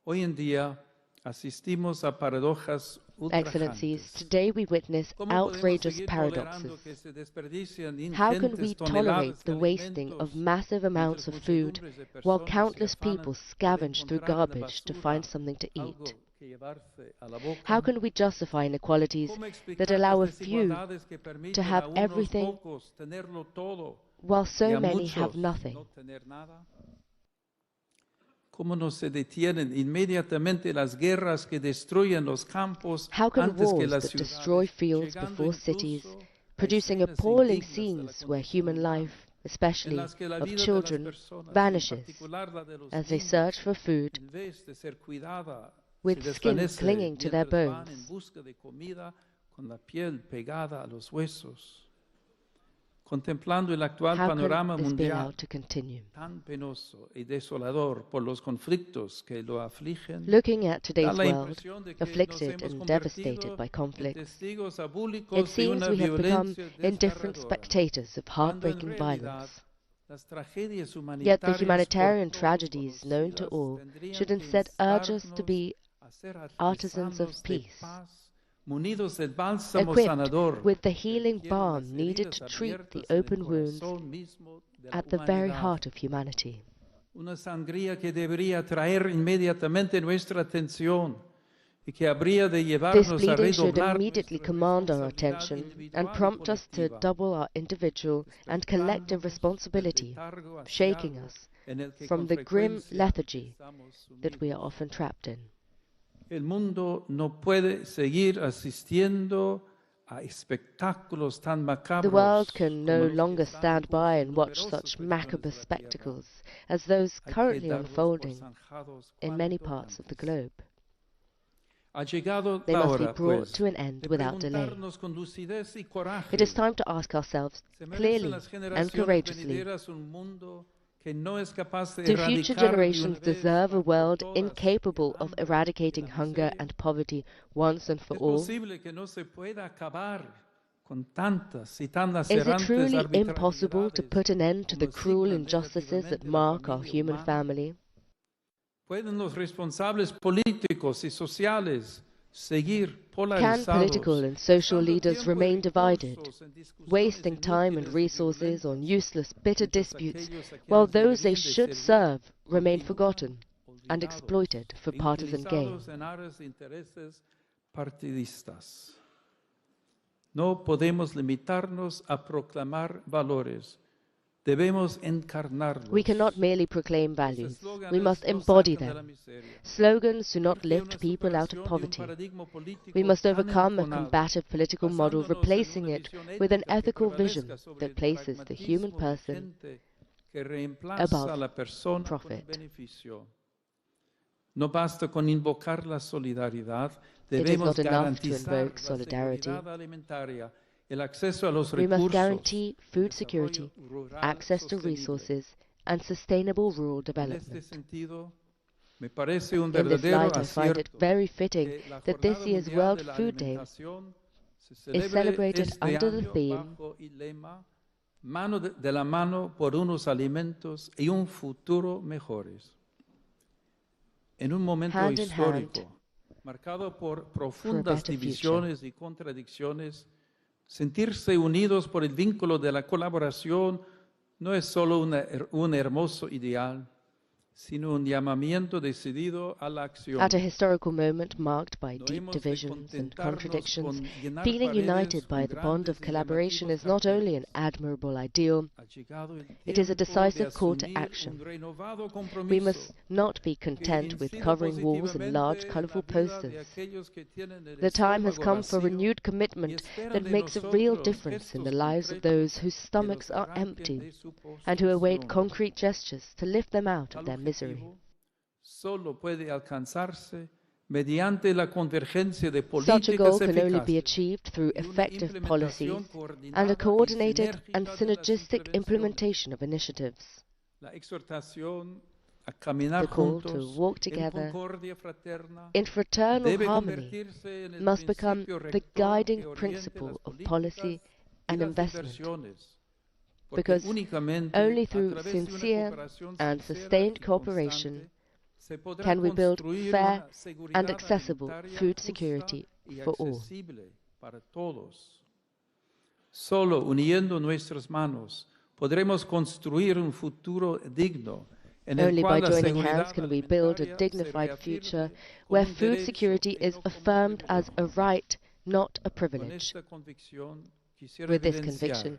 [SPEAKER 8] hoy en día asistimos a paradojas
[SPEAKER 2] Excellencies,
[SPEAKER 8] ultrajantes.
[SPEAKER 2] today we witness
[SPEAKER 8] ¿Cómo podemos
[SPEAKER 2] outrageous
[SPEAKER 8] seguir
[SPEAKER 2] paradoxes.
[SPEAKER 8] tolerando que se desperdician
[SPEAKER 2] How can we
[SPEAKER 8] ingentes
[SPEAKER 2] tolerate
[SPEAKER 8] toneladas de
[SPEAKER 2] the wasting
[SPEAKER 8] alimentos
[SPEAKER 2] of massive amounts of
[SPEAKER 8] mientras
[SPEAKER 2] food
[SPEAKER 8] muchedumbres de
[SPEAKER 2] while
[SPEAKER 8] personas
[SPEAKER 2] countless
[SPEAKER 8] se afanan
[SPEAKER 2] people
[SPEAKER 8] por
[SPEAKER 2] scavenge through
[SPEAKER 8] encontrar en la
[SPEAKER 2] garbage to
[SPEAKER 8] basura
[SPEAKER 2] find something to
[SPEAKER 8] algo
[SPEAKER 2] eat?
[SPEAKER 8] que llevarse a la boca?
[SPEAKER 2] How can we justify inequalities
[SPEAKER 8] ¿Cómo
[SPEAKER 2] that
[SPEAKER 8] explicar
[SPEAKER 2] allow a
[SPEAKER 8] las
[SPEAKER 2] few
[SPEAKER 8] desigualdades que permiten
[SPEAKER 2] to
[SPEAKER 8] a
[SPEAKER 2] have
[SPEAKER 8] unos
[SPEAKER 2] everything
[SPEAKER 8] pocos tenerlo todo
[SPEAKER 2] while
[SPEAKER 8] y
[SPEAKER 2] so
[SPEAKER 8] a
[SPEAKER 2] many
[SPEAKER 8] muchos
[SPEAKER 2] have nothing?
[SPEAKER 8] no tener nada? ¿Cómo no se detienen inmediatamente las guerras que destruyen los campos
[SPEAKER 2] How can
[SPEAKER 8] antes que
[SPEAKER 2] wars
[SPEAKER 8] las
[SPEAKER 2] that
[SPEAKER 8] ciudades,
[SPEAKER 2] destroy fields
[SPEAKER 8] llegando
[SPEAKER 2] before cities,
[SPEAKER 8] incluso a
[SPEAKER 2] producing
[SPEAKER 8] escenas
[SPEAKER 2] appalling
[SPEAKER 8] indignas de la
[SPEAKER 2] scenes where
[SPEAKER 8] condición
[SPEAKER 2] human
[SPEAKER 8] humana,
[SPEAKER 2] life,
[SPEAKER 8] en
[SPEAKER 2] especially
[SPEAKER 8] las que la
[SPEAKER 2] of
[SPEAKER 8] vida de las
[SPEAKER 2] children,
[SPEAKER 8] personas, en
[SPEAKER 2] vanishes
[SPEAKER 8] particular la de los
[SPEAKER 2] as they
[SPEAKER 8] niños,
[SPEAKER 2] search for food
[SPEAKER 8] en vez de ser cuidada,
[SPEAKER 2] with
[SPEAKER 8] se
[SPEAKER 2] skin
[SPEAKER 8] desvanece
[SPEAKER 2] clinging to their
[SPEAKER 8] mientras van en
[SPEAKER 2] bones?
[SPEAKER 8] busca de comida con la piel pegada a los huesos. Contemplando el actual
[SPEAKER 2] How
[SPEAKER 8] panorama
[SPEAKER 2] can this be
[SPEAKER 8] mundial
[SPEAKER 2] allowed to continue?
[SPEAKER 8] tan penoso y desolador por los conflictos que lo afligen,
[SPEAKER 2] Looking at
[SPEAKER 8] da
[SPEAKER 2] today's
[SPEAKER 8] la
[SPEAKER 2] world,
[SPEAKER 8] impresión de que nos
[SPEAKER 2] afflicted
[SPEAKER 8] hemos
[SPEAKER 2] and
[SPEAKER 8] convertido
[SPEAKER 2] devastated by
[SPEAKER 8] en
[SPEAKER 2] conflicts,
[SPEAKER 8] testigos abúlicos
[SPEAKER 2] it
[SPEAKER 8] de
[SPEAKER 2] seems
[SPEAKER 8] una
[SPEAKER 2] we have become
[SPEAKER 8] violencia
[SPEAKER 2] indifferent
[SPEAKER 8] desgarradora,
[SPEAKER 2] spectators of
[SPEAKER 8] cuando en
[SPEAKER 2] heartbreaking
[SPEAKER 8] realidad
[SPEAKER 2] violence.
[SPEAKER 8] las tragedias
[SPEAKER 2] Yet the
[SPEAKER 8] humanitarias
[SPEAKER 2] humanitarian
[SPEAKER 8] por todos
[SPEAKER 2] tragedies known to
[SPEAKER 8] conocidas
[SPEAKER 2] all
[SPEAKER 8] tendrían
[SPEAKER 2] should
[SPEAKER 8] que
[SPEAKER 2] instead urge us to
[SPEAKER 8] instarnos
[SPEAKER 2] be
[SPEAKER 8] a ser
[SPEAKER 2] artisans of
[SPEAKER 8] artesanos de
[SPEAKER 2] peace,
[SPEAKER 8] paz, munidos del bálsamo
[SPEAKER 2] equipped
[SPEAKER 8] sanador
[SPEAKER 2] with the
[SPEAKER 8] que
[SPEAKER 2] healing
[SPEAKER 8] requieren
[SPEAKER 2] balm
[SPEAKER 8] las
[SPEAKER 2] needed
[SPEAKER 8] heridas
[SPEAKER 2] to treat the
[SPEAKER 8] abiertas en el
[SPEAKER 2] open wounds
[SPEAKER 8] corazón mismo de la
[SPEAKER 2] at the very
[SPEAKER 8] humanidad.
[SPEAKER 2] heart of humanity.
[SPEAKER 8] Una sangría que debería atraer inmediatamente nuestra atención y que habría de
[SPEAKER 2] This
[SPEAKER 8] llevarnos a
[SPEAKER 2] bleeding should
[SPEAKER 8] redoblar
[SPEAKER 2] immediately
[SPEAKER 8] nuestra
[SPEAKER 2] command our
[SPEAKER 8] responsabilidad
[SPEAKER 2] attention
[SPEAKER 8] individual
[SPEAKER 2] and
[SPEAKER 8] y
[SPEAKER 2] prompt us to
[SPEAKER 8] colectiva,
[SPEAKER 2] double our individual and collective
[SPEAKER 8] despertándonos del
[SPEAKER 2] responsibility,
[SPEAKER 8] letargo hacia
[SPEAKER 2] shaking
[SPEAKER 8] algo
[SPEAKER 2] us
[SPEAKER 8] en el que
[SPEAKER 2] from
[SPEAKER 8] con
[SPEAKER 2] the grim
[SPEAKER 8] frecuencia
[SPEAKER 2] lethargy
[SPEAKER 8] estamos
[SPEAKER 2] that we are
[SPEAKER 8] sumidos.
[SPEAKER 2] often trapped in.
[SPEAKER 8] El mundo no puede seguir asistiendo a espectáculos tan macabros
[SPEAKER 2] The world can
[SPEAKER 8] como
[SPEAKER 2] no
[SPEAKER 8] los que
[SPEAKER 2] longer
[SPEAKER 8] están
[SPEAKER 2] stand
[SPEAKER 8] en curso
[SPEAKER 2] by
[SPEAKER 8] en
[SPEAKER 2] and watch
[SPEAKER 8] numerosas
[SPEAKER 2] such
[SPEAKER 8] regiones
[SPEAKER 2] macabre
[SPEAKER 8] de la Tierra.
[SPEAKER 2] spectacles as those
[SPEAKER 8] Hay que
[SPEAKER 2] currently
[SPEAKER 8] darlos por
[SPEAKER 2] unfolding
[SPEAKER 8] zanjados
[SPEAKER 2] in many
[SPEAKER 8] cuanto
[SPEAKER 2] parts of the
[SPEAKER 8] antes.
[SPEAKER 2] globe.
[SPEAKER 8] Ha llegado
[SPEAKER 2] They
[SPEAKER 8] la
[SPEAKER 2] must be
[SPEAKER 8] hora,
[SPEAKER 2] brought
[SPEAKER 8] pues,
[SPEAKER 2] to an end
[SPEAKER 8] de
[SPEAKER 2] without delay.
[SPEAKER 8] preguntarnos con lucidez y coraje.
[SPEAKER 2] It is time to ask ourselves
[SPEAKER 8] ¿Se merecen
[SPEAKER 2] clearly
[SPEAKER 8] las
[SPEAKER 2] and
[SPEAKER 8] generaciones
[SPEAKER 2] courageously,
[SPEAKER 8] venideras un mundo que no es capaz de
[SPEAKER 2] do future
[SPEAKER 8] erradicar de una
[SPEAKER 2] generations
[SPEAKER 8] vez
[SPEAKER 2] deserve a
[SPEAKER 8] por
[SPEAKER 2] world
[SPEAKER 8] todas
[SPEAKER 2] incapable
[SPEAKER 8] el
[SPEAKER 2] of
[SPEAKER 8] hambre y
[SPEAKER 2] eradicating
[SPEAKER 8] la
[SPEAKER 2] hunger
[SPEAKER 8] miseria?
[SPEAKER 2] and poverty once and for
[SPEAKER 8] ¿Es
[SPEAKER 2] all?
[SPEAKER 8] posible que no se pueda acabar con tantas y tan
[SPEAKER 2] Is it
[SPEAKER 8] lacerantes
[SPEAKER 2] truly impossible to
[SPEAKER 8] arbitrariedades
[SPEAKER 2] put an end to the
[SPEAKER 8] como
[SPEAKER 2] cruel
[SPEAKER 8] sigman
[SPEAKER 2] injustices that
[SPEAKER 8] negativamente la
[SPEAKER 2] mark our
[SPEAKER 8] familia
[SPEAKER 2] human
[SPEAKER 8] humana?
[SPEAKER 2] family?
[SPEAKER 8] ¿Pueden los responsables políticos y sociales seguir
[SPEAKER 2] Can
[SPEAKER 8] polarizados,
[SPEAKER 2] political and social
[SPEAKER 8] gastando
[SPEAKER 2] leaders
[SPEAKER 8] tiempo y
[SPEAKER 2] remain divided,
[SPEAKER 8] recursos en discusiones
[SPEAKER 2] wasting time and
[SPEAKER 8] inútiles y
[SPEAKER 2] resources on
[SPEAKER 8] violentas,
[SPEAKER 2] useless, bitter
[SPEAKER 8] mientras
[SPEAKER 2] disputes,
[SPEAKER 8] aquellos a
[SPEAKER 2] while
[SPEAKER 8] quienes
[SPEAKER 2] those they
[SPEAKER 8] deberían de
[SPEAKER 2] should
[SPEAKER 8] servir
[SPEAKER 2] serve remain
[SPEAKER 8] continúan
[SPEAKER 2] forgotten and
[SPEAKER 8] olvidados
[SPEAKER 2] exploited for
[SPEAKER 8] e
[SPEAKER 2] partisan gain?
[SPEAKER 8] utilizados en aras de intereses partidistas? No podemos limitarnos a proclamar valores. Debemos encarnarlos.
[SPEAKER 2] We cannot merely proclaim
[SPEAKER 8] Los
[SPEAKER 2] values.
[SPEAKER 8] eslóganes
[SPEAKER 2] We must
[SPEAKER 8] nos
[SPEAKER 2] embody
[SPEAKER 8] sacan de la
[SPEAKER 2] them.
[SPEAKER 8] miseria.
[SPEAKER 2] Slogans do not
[SPEAKER 8] Urge
[SPEAKER 2] lift
[SPEAKER 8] una
[SPEAKER 2] people out of
[SPEAKER 8] superación y un
[SPEAKER 2] poverty.
[SPEAKER 8] paradigma político
[SPEAKER 2] We must
[SPEAKER 8] tan
[SPEAKER 2] overcome a
[SPEAKER 8] enconado,
[SPEAKER 2] combative political model,
[SPEAKER 8] basándonos en
[SPEAKER 2] replacing
[SPEAKER 8] una
[SPEAKER 2] it
[SPEAKER 8] visión
[SPEAKER 2] with an
[SPEAKER 8] ética que
[SPEAKER 2] ethical
[SPEAKER 8] prevalezca
[SPEAKER 2] vision
[SPEAKER 8] sobre
[SPEAKER 2] that
[SPEAKER 8] el
[SPEAKER 2] places the human
[SPEAKER 8] pragmatismo
[SPEAKER 2] person
[SPEAKER 8] vigente que reemplaza
[SPEAKER 2] above
[SPEAKER 8] a la persona por el
[SPEAKER 2] profit.
[SPEAKER 8] beneficio. No basta con invocar la solidaridad,
[SPEAKER 2] It is
[SPEAKER 8] debemos
[SPEAKER 2] not enough to
[SPEAKER 8] garantizar
[SPEAKER 2] invoke
[SPEAKER 8] la
[SPEAKER 2] solidarity.
[SPEAKER 8] seguridad alimentaria, el acceso a los
[SPEAKER 2] We must
[SPEAKER 8] recursos,
[SPEAKER 2] guarantee food
[SPEAKER 8] desarrollo
[SPEAKER 2] security,
[SPEAKER 8] rural
[SPEAKER 2] access to
[SPEAKER 8] sostenible.
[SPEAKER 2] resources, and sustainable rural
[SPEAKER 8] En este
[SPEAKER 2] development.
[SPEAKER 8] sentido, me parece un
[SPEAKER 2] In this
[SPEAKER 8] verdadero
[SPEAKER 2] light, I find it
[SPEAKER 8] acierto
[SPEAKER 2] very fitting
[SPEAKER 8] que la
[SPEAKER 2] that this
[SPEAKER 8] Jornada
[SPEAKER 2] year's
[SPEAKER 8] Mundial
[SPEAKER 2] World
[SPEAKER 8] de la
[SPEAKER 2] Food Day
[SPEAKER 8] Alimentación se
[SPEAKER 2] is
[SPEAKER 8] celebre
[SPEAKER 2] celebrated
[SPEAKER 8] este
[SPEAKER 2] under the
[SPEAKER 8] año
[SPEAKER 2] theme
[SPEAKER 8] bajo el lema Mano de la mano por unos alimentos y un futuro mejores. En un momento
[SPEAKER 2] Hand in
[SPEAKER 8] histórico,
[SPEAKER 2] hand
[SPEAKER 8] marcado por profundas
[SPEAKER 2] better
[SPEAKER 8] divisiones y contradicciones, sentirse unidos por el vínculo de la colaboración no es solo un hermoso ideal, sino un llamamiento decidido a la acción.
[SPEAKER 2] At a historical moment marked by
[SPEAKER 8] No
[SPEAKER 2] deep
[SPEAKER 8] hemos de
[SPEAKER 2] divisions and
[SPEAKER 8] contentarnos
[SPEAKER 2] contradictions,
[SPEAKER 8] con llenar
[SPEAKER 2] feeling
[SPEAKER 8] paredes
[SPEAKER 2] united
[SPEAKER 8] con
[SPEAKER 2] by the bond of
[SPEAKER 8] grandes y
[SPEAKER 2] collaboration
[SPEAKER 8] llamativos
[SPEAKER 2] is not only an
[SPEAKER 8] carteles.
[SPEAKER 2] admirable ideal,
[SPEAKER 8] Ha llegado el
[SPEAKER 2] it is a
[SPEAKER 8] tiempo de
[SPEAKER 2] decisive call to
[SPEAKER 8] asumir
[SPEAKER 2] action.
[SPEAKER 8] un renovado
[SPEAKER 2] We
[SPEAKER 8] compromiso
[SPEAKER 2] must not be
[SPEAKER 8] que
[SPEAKER 2] content with
[SPEAKER 8] incida
[SPEAKER 2] covering walls and large,
[SPEAKER 8] positivamente en
[SPEAKER 2] colourful
[SPEAKER 8] la vida de
[SPEAKER 2] posters.
[SPEAKER 8] aquellos que tienen el
[SPEAKER 2] The time has
[SPEAKER 8] estómago
[SPEAKER 2] come for
[SPEAKER 8] vacío
[SPEAKER 2] renewed
[SPEAKER 8] y
[SPEAKER 2] commitment
[SPEAKER 8] esperan
[SPEAKER 2] that
[SPEAKER 8] de
[SPEAKER 2] makes a real
[SPEAKER 8] nosotros
[SPEAKER 2] difference in the
[SPEAKER 8] gestos
[SPEAKER 2] lives of
[SPEAKER 8] concretos
[SPEAKER 2] those whose
[SPEAKER 8] que los
[SPEAKER 2] stomachs are
[SPEAKER 8] arranquen
[SPEAKER 2] empty
[SPEAKER 8] de su
[SPEAKER 2] and who await
[SPEAKER 8] postración.
[SPEAKER 2] concrete gestures to lift them out of
[SPEAKER 8] Tal
[SPEAKER 2] their misery.
[SPEAKER 8] objetivo solo puede alcanzarse mediante la convergencia de
[SPEAKER 2] Such a
[SPEAKER 8] políticas
[SPEAKER 2] goal can only be
[SPEAKER 8] eficaces
[SPEAKER 2] achieved through
[SPEAKER 8] y una
[SPEAKER 2] effective policies
[SPEAKER 8] implementación
[SPEAKER 2] and
[SPEAKER 8] coordinada
[SPEAKER 2] a
[SPEAKER 8] y
[SPEAKER 2] coordinated and
[SPEAKER 8] sinérgica de las
[SPEAKER 2] synergistic
[SPEAKER 8] intervenciones.
[SPEAKER 2] implementation of initiatives.
[SPEAKER 8] La exhortación a caminar
[SPEAKER 2] The call to
[SPEAKER 8] juntos
[SPEAKER 2] walk
[SPEAKER 8] en
[SPEAKER 2] together
[SPEAKER 8] concordia fraterna
[SPEAKER 2] in fraternal
[SPEAKER 8] debe
[SPEAKER 2] harmony
[SPEAKER 8] convertirse en el
[SPEAKER 2] must become
[SPEAKER 8] principio
[SPEAKER 2] the
[SPEAKER 8] rector
[SPEAKER 2] guiding
[SPEAKER 8] que oriente
[SPEAKER 2] principle
[SPEAKER 8] las
[SPEAKER 2] of
[SPEAKER 8] políticas
[SPEAKER 2] policy
[SPEAKER 8] y
[SPEAKER 2] and
[SPEAKER 8] las
[SPEAKER 2] investment,
[SPEAKER 8] inversiones, porque
[SPEAKER 2] because
[SPEAKER 8] únicamente
[SPEAKER 2] only
[SPEAKER 8] a
[SPEAKER 2] through
[SPEAKER 8] través de una
[SPEAKER 2] sincere
[SPEAKER 8] cooperación
[SPEAKER 2] and
[SPEAKER 8] sincera
[SPEAKER 2] sustained
[SPEAKER 8] y
[SPEAKER 2] cooperation
[SPEAKER 8] constante se podrá
[SPEAKER 2] can we build
[SPEAKER 8] construir
[SPEAKER 2] fair
[SPEAKER 8] una seguridad
[SPEAKER 2] and accessible
[SPEAKER 8] alimentaria
[SPEAKER 2] food
[SPEAKER 8] justa
[SPEAKER 2] security
[SPEAKER 8] y
[SPEAKER 2] for all.
[SPEAKER 8] accesible para todos. Solo uniendo nuestras manos podremos construir un futuro digno en el
[SPEAKER 2] Only by
[SPEAKER 8] cual la
[SPEAKER 2] joining
[SPEAKER 8] seguridad
[SPEAKER 2] hands can we build a
[SPEAKER 8] alimentaria se
[SPEAKER 2] dignified
[SPEAKER 8] reafirme
[SPEAKER 2] future
[SPEAKER 8] como
[SPEAKER 2] where
[SPEAKER 8] un
[SPEAKER 2] food
[SPEAKER 8] derecho
[SPEAKER 2] security
[SPEAKER 8] y
[SPEAKER 2] is
[SPEAKER 8] no como un
[SPEAKER 2] affirmed as a
[SPEAKER 8] privilegio.
[SPEAKER 2] right, not a
[SPEAKER 8] Con
[SPEAKER 2] privilege.
[SPEAKER 8] esta convicción quisiera
[SPEAKER 2] With this
[SPEAKER 8] evidenciar
[SPEAKER 2] conviction,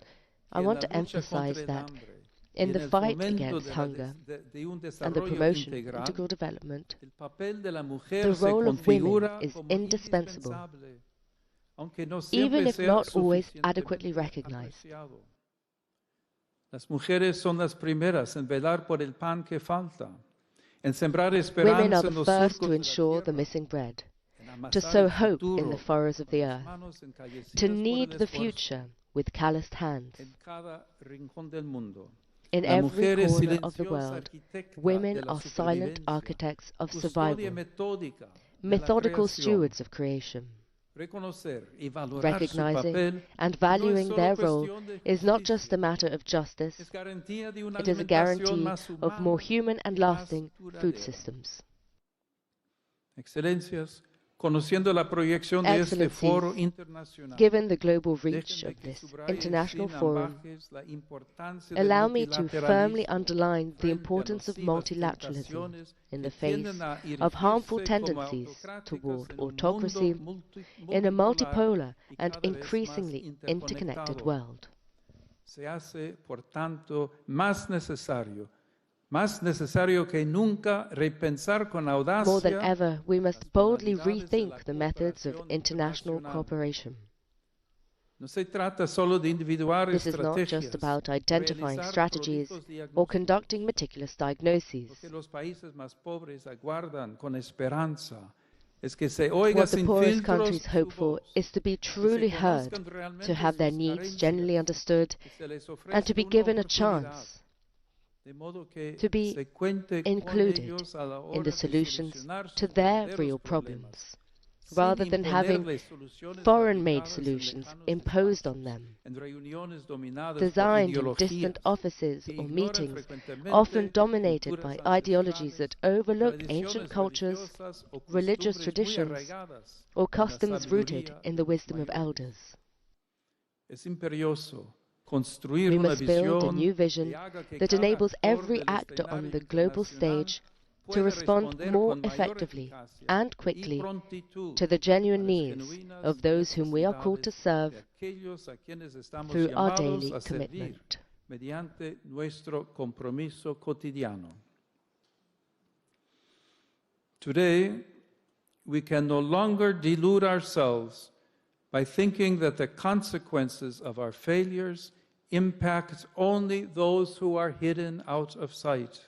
[SPEAKER 2] I
[SPEAKER 8] que en
[SPEAKER 2] want
[SPEAKER 8] la
[SPEAKER 2] to
[SPEAKER 8] lucha contra
[SPEAKER 2] emphasize
[SPEAKER 8] el
[SPEAKER 2] that
[SPEAKER 8] hambre
[SPEAKER 2] in
[SPEAKER 8] y
[SPEAKER 2] the
[SPEAKER 8] en el
[SPEAKER 2] fight
[SPEAKER 8] fomento
[SPEAKER 2] against
[SPEAKER 8] de
[SPEAKER 2] hunger
[SPEAKER 8] un
[SPEAKER 2] and the
[SPEAKER 8] desarrollo
[SPEAKER 2] promotion of
[SPEAKER 8] integral,
[SPEAKER 2] integral development,
[SPEAKER 8] el papel de la mujer
[SPEAKER 2] the
[SPEAKER 8] se
[SPEAKER 2] role of women
[SPEAKER 8] configura
[SPEAKER 2] is
[SPEAKER 8] como
[SPEAKER 2] indispensable,
[SPEAKER 8] indispensable, aunque no
[SPEAKER 2] even
[SPEAKER 8] siempre
[SPEAKER 2] if
[SPEAKER 8] sea
[SPEAKER 2] not always
[SPEAKER 8] suficientemente
[SPEAKER 2] adequately recognized.
[SPEAKER 8] apreciado. Las mujeres son las primeras en velar por el pan que falta, en sembrar
[SPEAKER 2] Women are
[SPEAKER 8] esperanza
[SPEAKER 2] the
[SPEAKER 8] en los
[SPEAKER 2] first
[SPEAKER 8] surcos
[SPEAKER 2] to
[SPEAKER 8] de la
[SPEAKER 2] ensure the
[SPEAKER 8] tierra,
[SPEAKER 2] missing bread,
[SPEAKER 8] en
[SPEAKER 2] to
[SPEAKER 8] amasar
[SPEAKER 2] sow
[SPEAKER 8] el
[SPEAKER 2] hope in
[SPEAKER 8] futuro
[SPEAKER 2] the furrows of
[SPEAKER 8] con
[SPEAKER 2] the
[SPEAKER 8] las
[SPEAKER 2] earth,
[SPEAKER 8] manos encallecidas
[SPEAKER 2] to
[SPEAKER 8] por
[SPEAKER 2] knead
[SPEAKER 8] el
[SPEAKER 2] the
[SPEAKER 8] esfuerzo.
[SPEAKER 2] future with calloused hands.
[SPEAKER 8] En cada rincón del mundo,
[SPEAKER 2] In
[SPEAKER 8] la
[SPEAKER 2] every
[SPEAKER 8] mujer es
[SPEAKER 2] corner of the
[SPEAKER 8] silenciosa
[SPEAKER 2] world,
[SPEAKER 8] arquitecta de
[SPEAKER 2] women
[SPEAKER 8] la
[SPEAKER 2] are silent
[SPEAKER 8] supervivencia,
[SPEAKER 2] architects of
[SPEAKER 8] custodia
[SPEAKER 2] survival,
[SPEAKER 8] metódica de la
[SPEAKER 2] methodical
[SPEAKER 8] creación.
[SPEAKER 2] stewards of creation.
[SPEAKER 8] Reconocer y valorar su
[SPEAKER 2] Recognizing
[SPEAKER 8] papel
[SPEAKER 2] and
[SPEAKER 8] no es
[SPEAKER 2] valuing
[SPEAKER 8] solo
[SPEAKER 2] their role
[SPEAKER 8] cuestión de
[SPEAKER 2] is not just
[SPEAKER 8] justicia,
[SPEAKER 2] a matter of justice,
[SPEAKER 8] es garantía de una
[SPEAKER 2] it is a
[SPEAKER 8] alimentación
[SPEAKER 2] guarantee
[SPEAKER 8] más
[SPEAKER 2] of
[SPEAKER 8] humana
[SPEAKER 2] more human and
[SPEAKER 8] y más
[SPEAKER 2] lasting food
[SPEAKER 8] duradera.
[SPEAKER 2] systems.
[SPEAKER 8] Excelencias, conociendo la proyección de este
[SPEAKER 2] Excellencies,
[SPEAKER 8] foro internacional,
[SPEAKER 2] given the global reach
[SPEAKER 8] déjenme
[SPEAKER 2] of
[SPEAKER 8] que
[SPEAKER 2] this
[SPEAKER 8] subraye
[SPEAKER 2] international
[SPEAKER 8] sin
[SPEAKER 2] forum,
[SPEAKER 8] ambajes la importancia del
[SPEAKER 2] allow me to firmly
[SPEAKER 8] multilateralismo
[SPEAKER 2] underline the
[SPEAKER 8] frente a
[SPEAKER 2] importance of
[SPEAKER 8] nocivas
[SPEAKER 2] multilateralism
[SPEAKER 8] tentaciones
[SPEAKER 2] in
[SPEAKER 8] que
[SPEAKER 2] the face
[SPEAKER 8] tienden a
[SPEAKER 2] of harmful
[SPEAKER 8] erigirse como
[SPEAKER 2] tendencies
[SPEAKER 8] autocráticas
[SPEAKER 2] toward
[SPEAKER 8] en un
[SPEAKER 2] autocracy
[SPEAKER 8] mundo
[SPEAKER 2] in a multipolar
[SPEAKER 8] y
[SPEAKER 2] and
[SPEAKER 8] cada vez más
[SPEAKER 2] increasingly interconnected
[SPEAKER 8] interconectado.
[SPEAKER 2] world.
[SPEAKER 8] Se hace, por tanto, más necesario que nunca repensar con
[SPEAKER 2] More than
[SPEAKER 8] audacia
[SPEAKER 2] ever, we must boldly
[SPEAKER 8] modalidades de la
[SPEAKER 2] rethink the methods of
[SPEAKER 8] cooperación
[SPEAKER 2] international
[SPEAKER 8] internacional.
[SPEAKER 2] cooperation.
[SPEAKER 8] No se trata solo de individuar
[SPEAKER 2] This is not
[SPEAKER 8] estrategias,
[SPEAKER 2] just about identifying
[SPEAKER 8] realizar
[SPEAKER 2] strategies
[SPEAKER 8] prolijos
[SPEAKER 2] or
[SPEAKER 8] diagnósticos,
[SPEAKER 2] conducting meticulous diagnoses.
[SPEAKER 8] lo que los países más pobres aguardan con esperanza es que se oiga
[SPEAKER 2] What the
[SPEAKER 8] sin
[SPEAKER 2] poorest
[SPEAKER 8] filtros
[SPEAKER 2] countries
[SPEAKER 8] su
[SPEAKER 2] hope for
[SPEAKER 8] voz,
[SPEAKER 2] is to be
[SPEAKER 8] que se
[SPEAKER 2] truly heard,
[SPEAKER 8] conozcan realmente
[SPEAKER 2] to have their
[SPEAKER 8] sus
[SPEAKER 2] needs
[SPEAKER 8] carencias,
[SPEAKER 2] generally understood,
[SPEAKER 8] que se les
[SPEAKER 2] and to be
[SPEAKER 8] ofrezca
[SPEAKER 2] given
[SPEAKER 8] una
[SPEAKER 2] a
[SPEAKER 8] oportunidad,
[SPEAKER 2] chance
[SPEAKER 8] de modo que
[SPEAKER 2] to be
[SPEAKER 8] se cuente con
[SPEAKER 2] included
[SPEAKER 8] ellos a la
[SPEAKER 2] in
[SPEAKER 8] hora
[SPEAKER 2] the
[SPEAKER 8] de
[SPEAKER 2] solutions
[SPEAKER 8] solucionar
[SPEAKER 2] to
[SPEAKER 8] sus
[SPEAKER 2] their
[SPEAKER 8] verdaderos
[SPEAKER 2] real
[SPEAKER 8] problemas,
[SPEAKER 2] problems,
[SPEAKER 8] sin
[SPEAKER 2] rather than having
[SPEAKER 8] imponerles soluciones
[SPEAKER 2] foreign-made
[SPEAKER 8] fabricadas en
[SPEAKER 2] solutions
[SPEAKER 8] lejanos
[SPEAKER 2] imposed on
[SPEAKER 8] despachos,
[SPEAKER 2] them,
[SPEAKER 8] en reuniones dominadas por
[SPEAKER 2] designed in
[SPEAKER 8] ideologías
[SPEAKER 2] distant offices
[SPEAKER 8] que
[SPEAKER 2] or
[SPEAKER 8] ignoran
[SPEAKER 2] meetings,
[SPEAKER 8] frecuentemente
[SPEAKER 2] often dominated
[SPEAKER 8] culturas
[SPEAKER 2] by ideologies that
[SPEAKER 8] ancestrales,
[SPEAKER 2] overlook
[SPEAKER 8] tradiciones
[SPEAKER 2] ancient cultures,
[SPEAKER 8] religiosas o
[SPEAKER 2] religious
[SPEAKER 8] costumbres muy
[SPEAKER 2] traditions,
[SPEAKER 8] arraigadas
[SPEAKER 2] or
[SPEAKER 8] en la
[SPEAKER 2] customs rooted
[SPEAKER 8] sabiduría
[SPEAKER 2] in
[SPEAKER 8] de
[SPEAKER 2] the
[SPEAKER 8] los
[SPEAKER 2] wisdom of
[SPEAKER 8] mayores.
[SPEAKER 2] elders.
[SPEAKER 8] Es imperioso construir
[SPEAKER 2] We
[SPEAKER 8] una
[SPEAKER 2] must build a
[SPEAKER 8] visión
[SPEAKER 2] new vision
[SPEAKER 8] que haga que
[SPEAKER 2] that
[SPEAKER 8] cada
[SPEAKER 2] enables
[SPEAKER 8] actor
[SPEAKER 2] every
[SPEAKER 8] del
[SPEAKER 2] actor on
[SPEAKER 8] escenario
[SPEAKER 2] the global
[SPEAKER 8] internacional
[SPEAKER 2] stage to respond more effectively and quickly to the genuine needs of those whom we are called to serve through our daily commitment.
[SPEAKER 8] Mediante nuestro compromiso cotidiano. Today, we can no longer delude ourselves by thinking that the consequences of our failures impact only those who are hidden out of sight.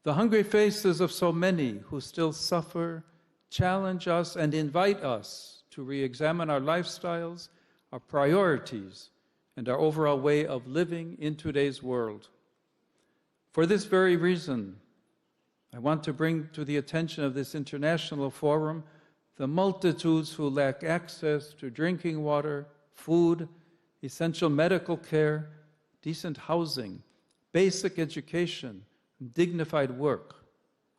[SPEAKER 8] The hungry faces of so many who still suffer challenge us and invite us to re-examine our lifestyles, our priorities, and our overall way of living in today's world. For this very reason, I want to bring to the attention of this international forum the multitudes who lack access to drinking water, food, essential medical care, decent housing, basic education, and dignified work,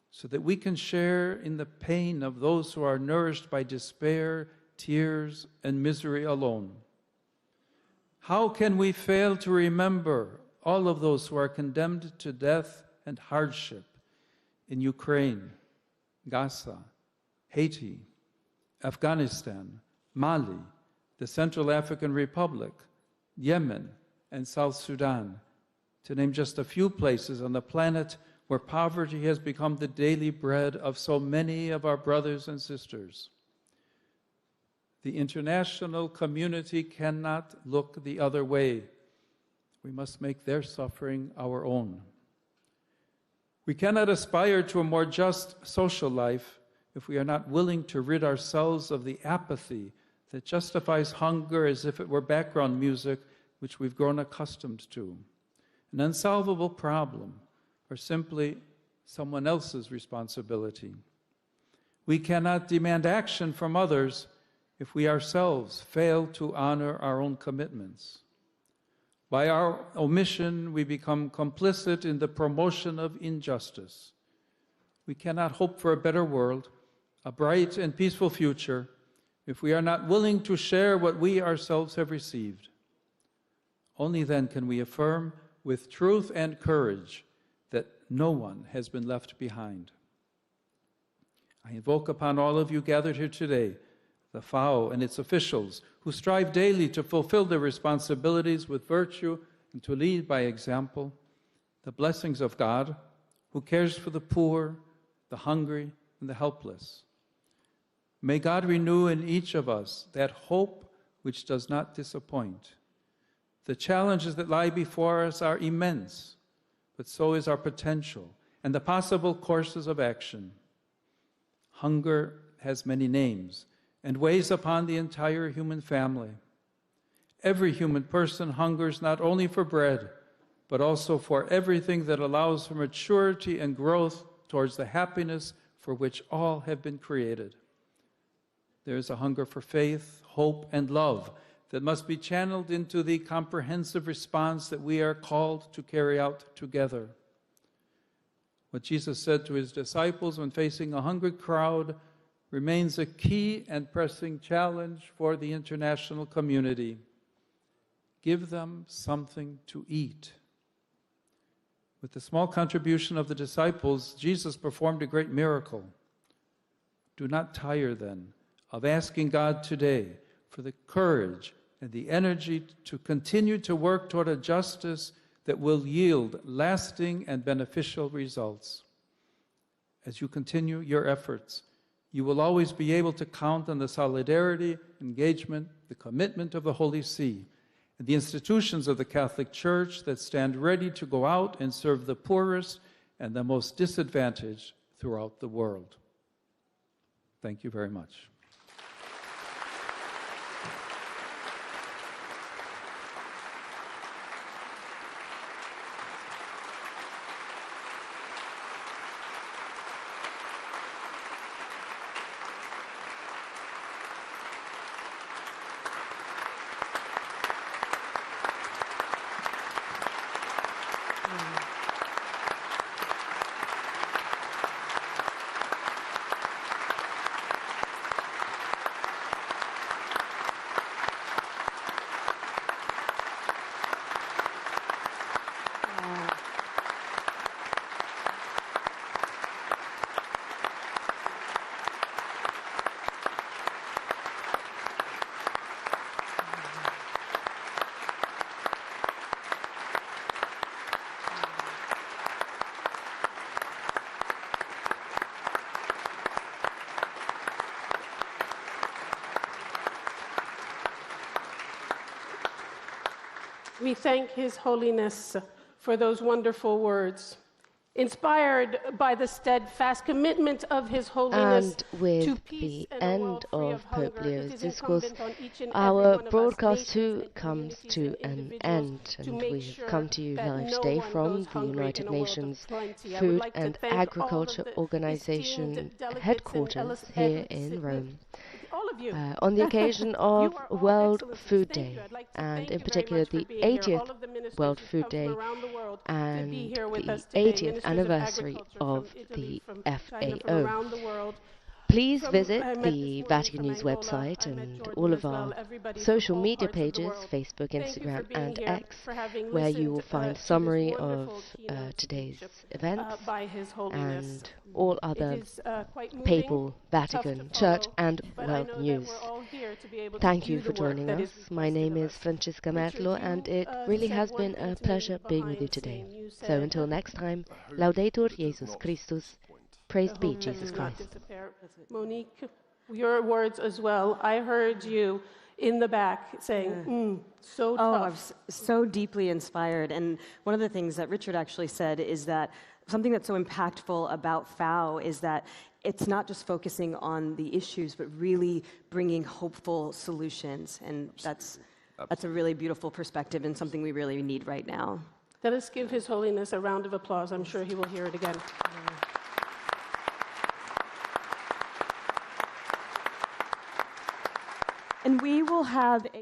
[SPEAKER 8] so that we can share in the pain of those who are nourished by despair, tears, and misery alone. How can we fail to remember all of those who are condemned to death and hardship in Ukraine, Gaza, Haiti, Afghanistan, Mali, the Central African Republic, Yemen, and South Sudan, to name just a few places on the planet where poverty has become the daily bread of so many of our brothers and sisters? The international community cannot look the other way. We must make their suffering our own. We cannot aspire to a more just social life if we are not willing to rid ourselves of the apathy that justifies hunger as if it were background music, which we've grown accustomed to, an unsolvable problem, or simply someone else's responsibility. We cannot demand action from others if we ourselves fail to honor our own commitments. By our omission, we become complicit in the promotion of injustice. We cannot hope for a better world, a bright and peaceful future, if we are not willing to share what we ourselves have received. Only then can we affirm with truth and courage that no one has been left behind. I invoke upon all of you gathered here today the FAO and its officials who strive daily to fulfill their responsibilities with virtue and to lead by example, the blessings of God who cares for the poor, the hungry, and the helpless. May God renew in each of us that hope which does not disappoint. The challenges that lie before us are immense, but so is our potential and the possible courses of action. Hunger has many names and weighs upon the entire human family. Every human person hungers not only for bread, but also for everything that allows for maturity and growth towards the happiness for which all have been created. There is a hunger for faith, hope, and love that must be channeled into the comprehensive response that we are called to carry out together. What Jesus said to his disciples when facing a hungry crowd remains a key and pressing challenge for the international community. Give them something to eat. With the small contribution of the disciples, Jesus performed a great miracle. Do not tire then of asking God today for the courage and the energy to continue to work toward a justice that will yield lasting and beneficial results. As you continue your efforts, you will always be able to count on the solidarity, engagement, the commitment of the Holy See, and the institutions of the Catholic Church that stand ready to go out and serve the poorest and the most disadvantaged throughout the world. Thank you very much.
[SPEAKER 1] We thank His Holiness for those wonderful words. Inspired by the steadfast commitment of His Holiness
[SPEAKER 2] And with
[SPEAKER 1] to peace
[SPEAKER 2] the
[SPEAKER 1] and a
[SPEAKER 2] end
[SPEAKER 1] world free
[SPEAKER 2] of
[SPEAKER 1] hunger,
[SPEAKER 2] Pope Leo's
[SPEAKER 1] it is
[SPEAKER 2] discourse,
[SPEAKER 1] incumbent on each and every
[SPEAKER 2] our
[SPEAKER 1] one of us,
[SPEAKER 2] broadcast
[SPEAKER 1] nations
[SPEAKER 2] too
[SPEAKER 1] and
[SPEAKER 2] comes
[SPEAKER 1] communities
[SPEAKER 2] to
[SPEAKER 1] and
[SPEAKER 2] an
[SPEAKER 1] individuals,
[SPEAKER 2] end,
[SPEAKER 1] to
[SPEAKER 2] and
[SPEAKER 1] make
[SPEAKER 2] we've
[SPEAKER 1] sure
[SPEAKER 2] come to you
[SPEAKER 1] that
[SPEAKER 2] live
[SPEAKER 1] no
[SPEAKER 2] today
[SPEAKER 1] one
[SPEAKER 2] from
[SPEAKER 1] goes
[SPEAKER 2] the
[SPEAKER 1] hungry
[SPEAKER 2] United
[SPEAKER 1] in a world of
[SPEAKER 2] Nations
[SPEAKER 1] plenty. I would
[SPEAKER 2] Food
[SPEAKER 1] like to
[SPEAKER 2] and
[SPEAKER 1] thank all of
[SPEAKER 2] Agriculture
[SPEAKER 1] the
[SPEAKER 2] Organization
[SPEAKER 1] esteemed delegates and
[SPEAKER 2] headquarters here in Rome.
[SPEAKER 1] all of you.
[SPEAKER 2] On the occasion of
[SPEAKER 1] You are all
[SPEAKER 2] World
[SPEAKER 1] excellencies.
[SPEAKER 2] Food
[SPEAKER 1] Thank
[SPEAKER 2] Day,
[SPEAKER 1] you. I'd like to
[SPEAKER 2] and
[SPEAKER 1] thank
[SPEAKER 2] in
[SPEAKER 1] you very
[SPEAKER 2] particular
[SPEAKER 1] much for
[SPEAKER 2] the
[SPEAKER 1] being here.
[SPEAKER 2] 80th
[SPEAKER 1] All of the ministers
[SPEAKER 2] World
[SPEAKER 1] who've
[SPEAKER 2] Food
[SPEAKER 1] come from
[SPEAKER 2] Day
[SPEAKER 1] around the world to be
[SPEAKER 2] and
[SPEAKER 1] here with
[SPEAKER 2] the
[SPEAKER 1] us today.
[SPEAKER 2] 80th
[SPEAKER 1] Ministers of
[SPEAKER 2] anniversary
[SPEAKER 1] Agriculture
[SPEAKER 2] of
[SPEAKER 1] from Italy,
[SPEAKER 2] the
[SPEAKER 1] from China, from
[SPEAKER 2] FAO.
[SPEAKER 1] around the world.
[SPEAKER 2] Please
[SPEAKER 1] From,
[SPEAKER 2] visit
[SPEAKER 1] I met
[SPEAKER 2] the
[SPEAKER 1] this morning
[SPEAKER 2] Vatican
[SPEAKER 1] from
[SPEAKER 2] News
[SPEAKER 1] Angola.
[SPEAKER 2] website
[SPEAKER 1] I met
[SPEAKER 2] and
[SPEAKER 1] Jordan
[SPEAKER 2] all
[SPEAKER 1] as
[SPEAKER 2] of
[SPEAKER 1] well.
[SPEAKER 2] our
[SPEAKER 1] Everybody from
[SPEAKER 2] social
[SPEAKER 1] all
[SPEAKER 2] media
[SPEAKER 1] parts of the
[SPEAKER 2] pages,
[SPEAKER 1] world.
[SPEAKER 2] Facebook,
[SPEAKER 1] Thank you for
[SPEAKER 2] Instagram,
[SPEAKER 1] being
[SPEAKER 2] and
[SPEAKER 1] here,
[SPEAKER 2] X,
[SPEAKER 1] for having
[SPEAKER 2] where you
[SPEAKER 1] listened,
[SPEAKER 2] will find
[SPEAKER 1] to this
[SPEAKER 2] summary of
[SPEAKER 1] wonderful keynote
[SPEAKER 2] today's
[SPEAKER 1] speech,
[SPEAKER 2] events
[SPEAKER 1] by His Holiness.
[SPEAKER 2] and all
[SPEAKER 1] It
[SPEAKER 2] other
[SPEAKER 1] is quite moving,
[SPEAKER 2] papal,
[SPEAKER 1] tough
[SPEAKER 2] Vatican,
[SPEAKER 1] to
[SPEAKER 2] Church,
[SPEAKER 1] follow,
[SPEAKER 2] and
[SPEAKER 1] but I
[SPEAKER 2] world
[SPEAKER 1] know
[SPEAKER 2] news.
[SPEAKER 1] that we're all here to be able
[SPEAKER 2] Thank
[SPEAKER 1] to
[SPEAKER 2] you
[SPEAKER 1] do
[SPEAKER 2] for
[SPEAKER 1] the work
[SPEAKER 2] joining
[SPEAKER 1] that
[SPEAKER 2] us.
[SPEAKER 1] is
[SPEAKER 2] My
[SPEAKER 1] requested
[SPEAKER 2] name
[SPEAKER 1] of
[SPEAKER 2] is
[SPEAKER 1] us.
[SPEAKER 2] Francesca
[SPEAKER 1] Richard,
[SPEAKER 2] Mertlo,
[SPEAKER 1] you,
[SPEAKER 2] and it really
[SPEAKER 1] said
[SPEAKER 2] has
[SPEAKER 1] one
[SPEAKER 2] been
[SPEAKER 1] thing
[SPEAKER 2] a
[SPEAKER 1] to me
[SPEAKER 2] pleasure being with
[SPEAKER 1] behind
[SPEAKER 2] you
[SPEAKER 1] the
[SPEAKER 2] today.
[SPEAKER 1] scene. You
[SPEAKER 2] So
[SPEAKER 1] said,
[SPEAKER 2] until next time,
[SPEAKER 3] hope
[SPEAKER 2] Laudetur
[SPEAKER 3] that does
[SPEAKER 2] Jesus
[SPEAKER 3] not
[SPEAKER 2] Christus.
[SPEAKER 3] disappoint.
[SPEAKER 2] Praised be
[SPEAKER 1] hope that
[SPEAKER 2] Jesus
[SPEAKER 1] does not
[SPEAKER 2] Christ.
[SPEAKER 1] disappear. Monique, your words as well. I heard you in the back saying, so
[SPEAKER 4] Oh,
[SPEAKER 1] tough.
[SPEAKER 4] I'm so deeply inspired. And one of the things that Richard actually said is that something that's so impactful about FAO is that it's not just focusing on the issues, but really bringing hopeful solutions. And that's a really beautiful perspective and something we really need right now.
[SPEAKER 1] Let us give His Holiness a round of applause. I'm sure he will hear it again.
[SPEAKER 4] And we will have a